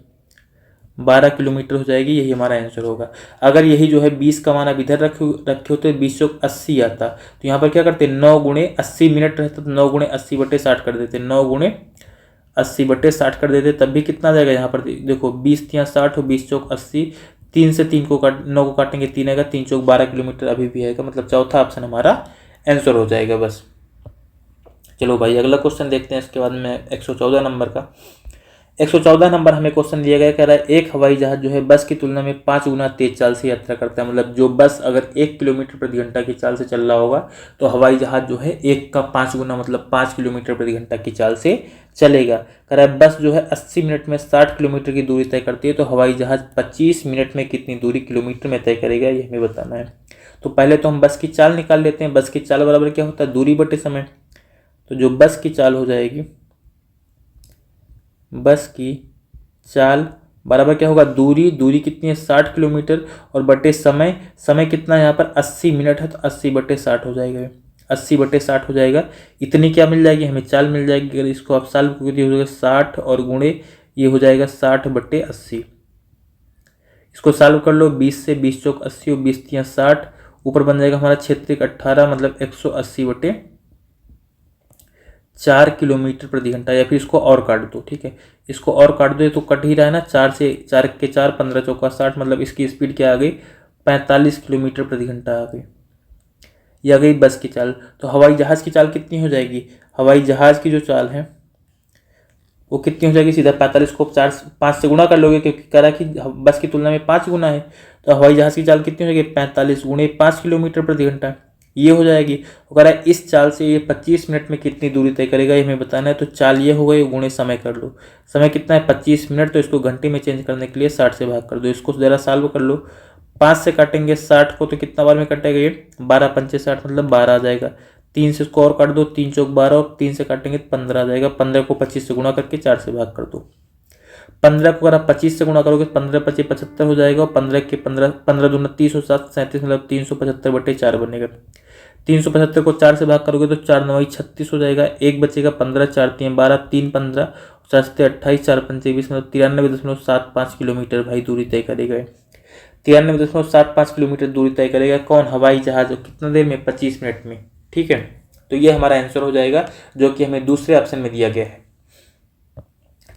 12 किलोमीटर हो जाएगी, यही हमारा आंसर होगा। अगर यही जो है 20 का मान अब इधर रखे होते, 20 चौक 80 आता, तो यहाँ पर क्या करते, 9 गुणे 80 मिनट रहता तो 9 गुणे 80 बटे 60 कर देते, 9 गुणे 80 बटे 60 कर देते, तब भी कितना आ जाएगा। यहाँ पर देखो 20 या 60 और 20 चौक 80, 3 से 3 को 9 को काटेंगे 3 आएगा, 3 चौक 12 किलोमीटर अभी भी आएगा। मतलब चौथा ऑप्शन हमारा आंसर हो जाएगा बस। चलो भाई अगला क्वेश्चन देखते हैं इसके बाद में 114 नंबर का। 114 नंबर हमें क्वेश्चन दिया गया, कह रहा है एक हवाई जहाज जो है बस की तुलना में 5 गुना तेज चाल से यात्रा करता है। मतलब जो बस अगर 1 किलोमीटर प्रति घंटा की चाल से चल रहा होगा, तो हवाई जहाज जो है 1 का 5 गुना मतलब 5 किलोमीटर प्रति घंटा की चाल से चलेगा। कह रहा है बस जो है 80 मिनट में 60 किलोमीटर की दूरी तय करती है, तो हवाई जहाज 25 मिनट में कितनी दूरी किलोमीटर में तय करेगा, ये हमें बताना है। तो पहले तो हम बस की चाल निकाल लेते हैं। बस की चाल बराबर क्या होता है, दूरी बटे समय। तो जो बस की चाल हो जाएगी, बस की चाल बराबर क्या होगा, दूरी कितनी है 60 किलोमीटर, और बटे समय, समय कितना है यहाँ पर 80 मिनट है, तो 80 बटे 60 हो जाएगा, 80 बटे 60 हो जाएगा। इतनी क्या मिल जाएगी हमें, चाल मिल जाएगी। अगर इसको आप सॉल्व करोगे हो जाएगा 60 और गुणे ये हो जाएगा 60/80। इसको सॉल्व कर लो, 20 से 20 चौक 80 और 20 तियाँ 60, ऊपर बन जाएगा हमारा 6×3 = 18 मतलब 180/4 किलोमीटर प्रति घंटा। या फिर इसको और काट दो, ठीक है, इसको और काट दो, ये तो कट ही रहा है ना, 4 से 4 के 4, 15 चौका 60 मतलब इसकी स्पीड क्या आ गई, 45 किलोमीटर प्रति घंटा आ गई। ये आ गई बस की चाल। तो हवाई जहाज़ की चाल कितनी हो जाएगी, हवाई जहाज़ की जो चाल है वो कितनी हो जाएगी, सीधा 45 को 5 से गुणा कर लोगे, क्योंकि कह रहा है कि बस की तुलना में 5 गुना है। तो हवाई जहाज़ की चाल कितनी हो जाएगी, 45 × 5 किलोमीटर प्रति घंटा, ये हो जाएगी। वो कह रहा है इस चाल से ये 25 मिनट में कितनी दूरी तय करेगा, ये हमें बताना है। तो चाल ये हो गई, गुणे समय कर लो, समय कितना है 25 मिनट, तो इसको घंटे में चेंज करने के लिए 60 से भाग कर दो। इसको ज़रा सॉल्व कर लो, 5 से काटेंगे 60 को तो कितना बार में कटेगा, ये 12×5 = 60 मतलब 12 आ जाएगा। 3 से इसको और काट दो, 3 चौक 12 और 3 से काटेंगे 15 आ जाएगा। 15 को 25 से गुणा करके 4 से भाग कर दो। 15 को अगर आप 25 से गुणा करोगे 15×5 = 75 हो जाएगा, और 15 के 15 दूना 30 और 7 37 मतलब 375/4 बनेगा। 375 को 4 से भाग करोगे तो 4 9 36 हो जाएगा, एक बचेगा 15, 4 3 12, 3 15, 4 7 28, 4 5 20 मतलब 93.75 किलोमीटर भाई दूरी तय करेगा। 93.75 किलोमीटर दूरी तय करेगा कौन, हवाई जहाज, कितना देर में, 25 मिनट में, ठीक है। तो ये हमारा आंसर हो जाएगा जो कि हमें दूसरे ऑप्शन में दिया गया है।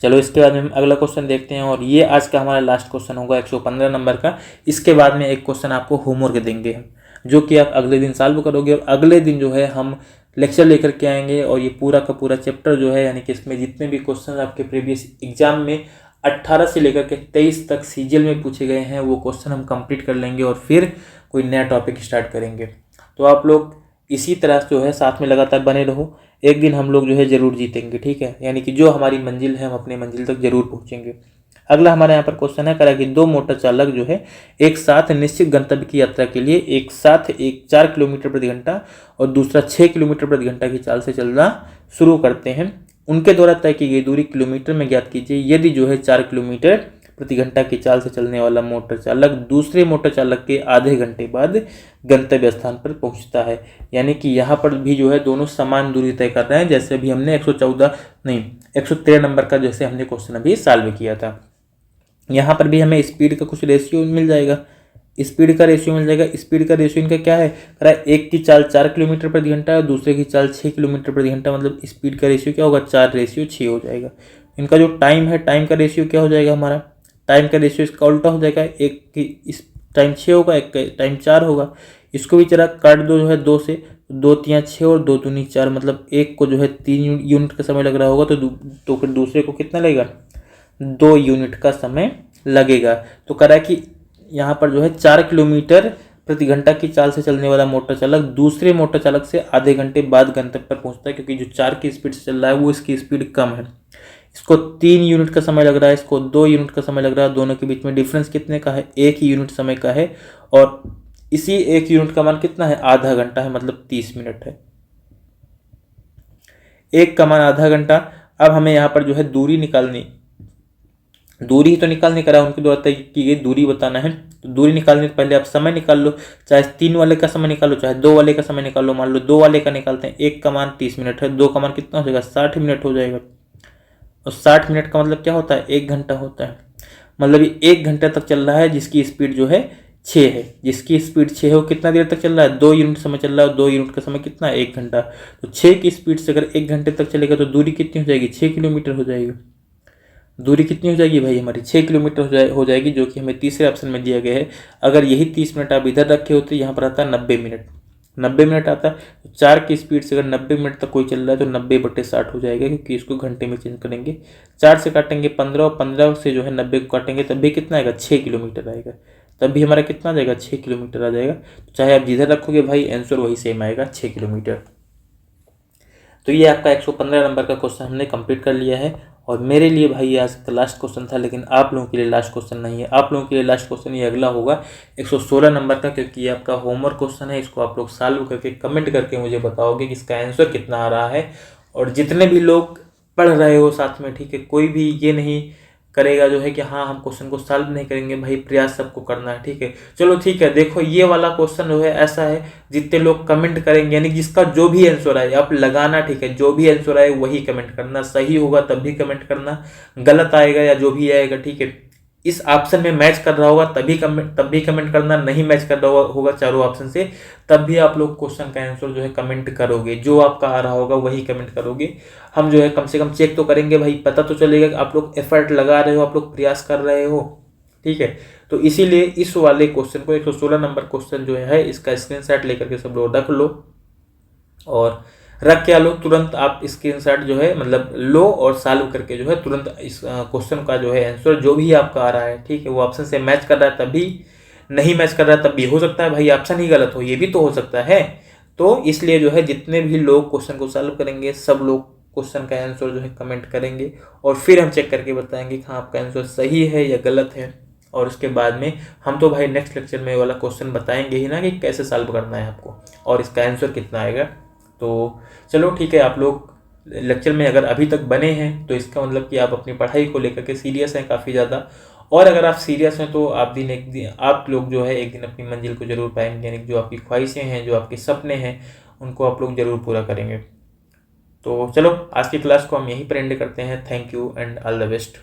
चलो इसके बाद में हम अगला क्वेश्चन देखते हैं, और ये आज का हमारा लास्ट क्वेश्चन होगा 115 नंबर का। इसके बाद में एक क्वेश्चन आपको होमवर्क देंगे हम, जो कि आप अगले दिन सॉल्व करोगे, और अगले दिन जो है हम लेक्चर लेकर के आएंगे, और ये पूरा का पूरा चैप्टर जो है, यानी कि इसमें जितने भी क्वेश्चन आपके प्रीवियस एग्जाम में 18 से लेकर के 23 तक सीजीएल में पूछे गए हैं, वो क्वेश्चन हम कंप्लीट कर लेंगे, और फिर कोई नया टॉपिक स्टार्ट करेंगे। तो आप लोग इसी तरह जो है साथ में लगातार बने रहो, एक दिन हम लोग जो है ज़रूर जीतेंगे, ठीक है, यानी कि जो हमारी मंजिल है हम अपने मंजिल तक जरूर पहुंचेंगे। अगला हमारे यहाँ पर क्वेश्चन है, करा कि 2 मोटर चालक जो है एक साथ निश्चित गंतव्य की यात्रा के लिए एक साथ 4 किलोमीटर प्रति घंटा और दूसरा 6 किलोमीटर प्रति घंटा की चाल से चलना शुरू करते हैं। उनके द्वारा तय की गई दूरी किलोमीटर में ज्ञात कीजिए। यदि जो है 4 किलोमीटर प्रति घंटा की चाल से चलने वाला मोटर चालक दूसरे मोटर चालक के आधे घंटे बाद गंतव्य स्थान पर पहुंचता है, यानी कि यहाँ पर भी जो है दोनों समान दूरी तय कर रहे हैं, जैसे अभी हमने 113 नंबर का जैसे हमने क्वेश्चन अभी सॉल्व किया था। यहाँ पर भी हमें स्पीड का कुछ रेशियो मिल जाएगा, स्पीड का रेशियो मिल जाएगा। स्पीड का रेशियो इनका क्या है, एक की चाल 4 किलोमीटर प्रति घंटा और दूसरे की चाल 6 किलोमीटर प्रति घंटा, मतलब स्पीड का रेशियो क्या होगा, 4:6 हो जाएगा। इनका जो टाइम है, टाइम का रेशियो क्या हो जाएगा हमारा, टाइम का रेशियो इसका उल्टा हो जाएगा, एक की इस टाइम 6 होगा, एक का टाइम 4 होगा। इसको भी जरा काट दो जो है 2 से, 2 तियाँ 6 और 2 दूनी 4, मतलब एक को जो है 3 यूनिट का समय लग रहा होगा, तो फिर दूसरे को कितना लगेगा, 2 यूनिट का समय लगेगा। तो कह रहा है कि यहाँ पर जो है 4 किलोमीटर प्रति घंटा की चाल से चलने वाला मोटर चालक दूसरे मोटर चालक से आधे घंटे बाद गंतव्य पर पहुंचता है, क्योंकि जो 4 की स्पीड से चल रहा है वो इसकी स्पीड कम है। इसको 3 यूनिट का समय लग रहा है, इसको 2 यूनिट का समय लग रहा है, दोनों के बीच में डिफरेंस कितने का है, 1 यूनिट समय का है, और इसी 1 यूनिट का मान कितना है, आधा घंटा है, मतलब 30 मिनट है। 1 का मान आधा घंटा। अब हमें यहाँ पर जो है दूरी निकालनी, दूरी ही तो निकालने करा उनके द्वारा तय की गई दूरी बताना है। तो दूरी निकालने से पहले आप समय निकाल लो, चाहे 3 वाले का समय निकालो चाहे 2 वाले का समय निकाल लो। मान लो 2 वाले का निकालते हैं, 1 का मान 30 मिनट है, 2 का मान कितना हो जाएगा, 60 मिनट हो जाएगा। और 60 मिनट का मतलब क्या होता है, 1 घंटा होता है। मतलब ये 1 घंटे तक चल रहा है, जिसकी स्पीड जो है 6 है, जिसकी स्पीड 6 है वो कितना देर तक चल रहा है, 2 यूनिट समय चल रहा है, और 2 यूनिट का समय कितना है, 1 घंटा। तो 6 की स्पीड से अगर 1 घंटे तक चलेगा तो दूरी कितनी हो जाएगी, 6 किलोमीटर हो जाएगी। दूरी कितनी हो जाएगी भाई हमारी, 6 किलोमीटर हो जाएगी, जो कि हमें तीसरे ऑप्शन में दिया गया है। अगर यही 30 मिनट आप इधर रखे होते, यहाँ पर आता है 90 मिनट, 90 मिनट आता है। तो 4 की स्पीड से अगर 90 मिनट तक कोई चल रहा है तो 90/60 हो जाएगा, क्योंकि इसको घंटे में चेंज करेंगे। 4 से काटेंगे 15 और 15 से जो है 90 को काटेंगे, तब भी कितना आएगा, 6 किलोमीटर आएगा। तब भी हमारा कितना आ जाएगा, 6 किलोमीटर आ जाएगा। तो चाहे आप जिधर रखोगे भाई आंसर वही सेम आएगा, 6 किलोमीटर। तो ये आपका 115 नंबर का क्वेश्चन हमने कंप्लीट कर लिया है। और मेरे लिए भाई ये आज का लास्ट क्वेश्चन था, लेकिन आप लोगों के लिए लास्ट क्वेश्चन नहीं है। आप लोगों के लिए लास्ट क्वेश्चन ये अगला होगा 116 नंबर का, क्योंकि ये आपका होमवर्क क्वेश्चन है। इसको आप लोग सॉल्व करके कमेंट करके मुझे बताओगे कि इसका आंसर कितना आ रहा है। और जितने भी लोग पढ़ रहे हो साथ में, ठीक है, कोई भी ये नहीं करेगा जो है कि हाँ हम क्वेश्चन को सॉल्व नहीं करेंगे, भाई प्रयास सबको करना है, ठीक है। चलो ठीक है, देखो ये वाला क्वेश्चन जो है ऐसा है, जितने लोग कमेंट करेंगे यानी जिसका जो भी आंसर आए आप लगाना, ठीक है। जो भी आंसर आए वही कमेंट करना, सही होगा तब भी कमेंट करना, गलत आएगा या जो भी आएगा, ठीक है, इस ऑप्शन में मैच कर रहा होगा तब भी कमेंट करना, नहीं मैच कर रहा होगा चारों ऑप्शन से तब भी आप लोग क्वेश्चन का आंसर जो है कमेंट करोगे, जो आपका आ रहा होगा वही कमेंट करोगे। हम जो है कम से कम चेक तो करेंगे भाई, पता तो चलेगा कि आप लोग एफर्ट लगा रहे हो, आप लोग प्रयास कर रहे हो, ठीक है। तो इसीलिए इस वाले क्वेश्चन को 116 नंबर क्वेश्चन जो है इसका स्क्रीनशॉट लेकर के सब लोग रख लो, और रख के लो तुरंत आप स्क्रीनशॉट जो है मतलब लो और सॉल्व करके जो है तुरंत इस क्वेश्चन का जो है आंसर जो भी आपका आ रहा है, ठीक है, वो ऑप्शन से मैच कर रहा है तभी, नहीं मैच कर रहा है तब भी, हो सकता है भाई ऑप्शन ही गलत हो, ये भी तो हो सकता है। तो इसलिए जो है जितने भी लोग क्वेश्चन को सॉल्व करेंगे सब लोग क्वेश्चन का आंसर जो है कमेंट करेंगे, और फिर हम चेक करके बताएंगे कि हाँ आपका आंसर सही है या गलत है। और उसके बाद में हम तो भाई नेक्स्ट लेक्चर में वाला क्वेश्चन बताएंगे ही ना कि कैसे सॉल्व करना है आपको और इसका आंसर कितना आएगा। तो चलो ठीक है, आप लोग लेक्चर में अगर अभी तक बने हैं तो इसका मतलब कि आप अपनी पढ़ाई को लेकर के सीरियस हैं काफ़ी ज़्यादा, और अगर आप सीरियस हैं तो आप एक दिन आप लोग जो है एक दिन अपनी मंजिल को जरूर पाएंगे, यानी जो आपकी ख्वाहिशें हैं, जो आपके सपने हैं, उनको आप लोग जरूर पूरा करेंगे। तो चलो आज की क्लास को हम यहीं पर एंड करते हैं। Thank you and all the best.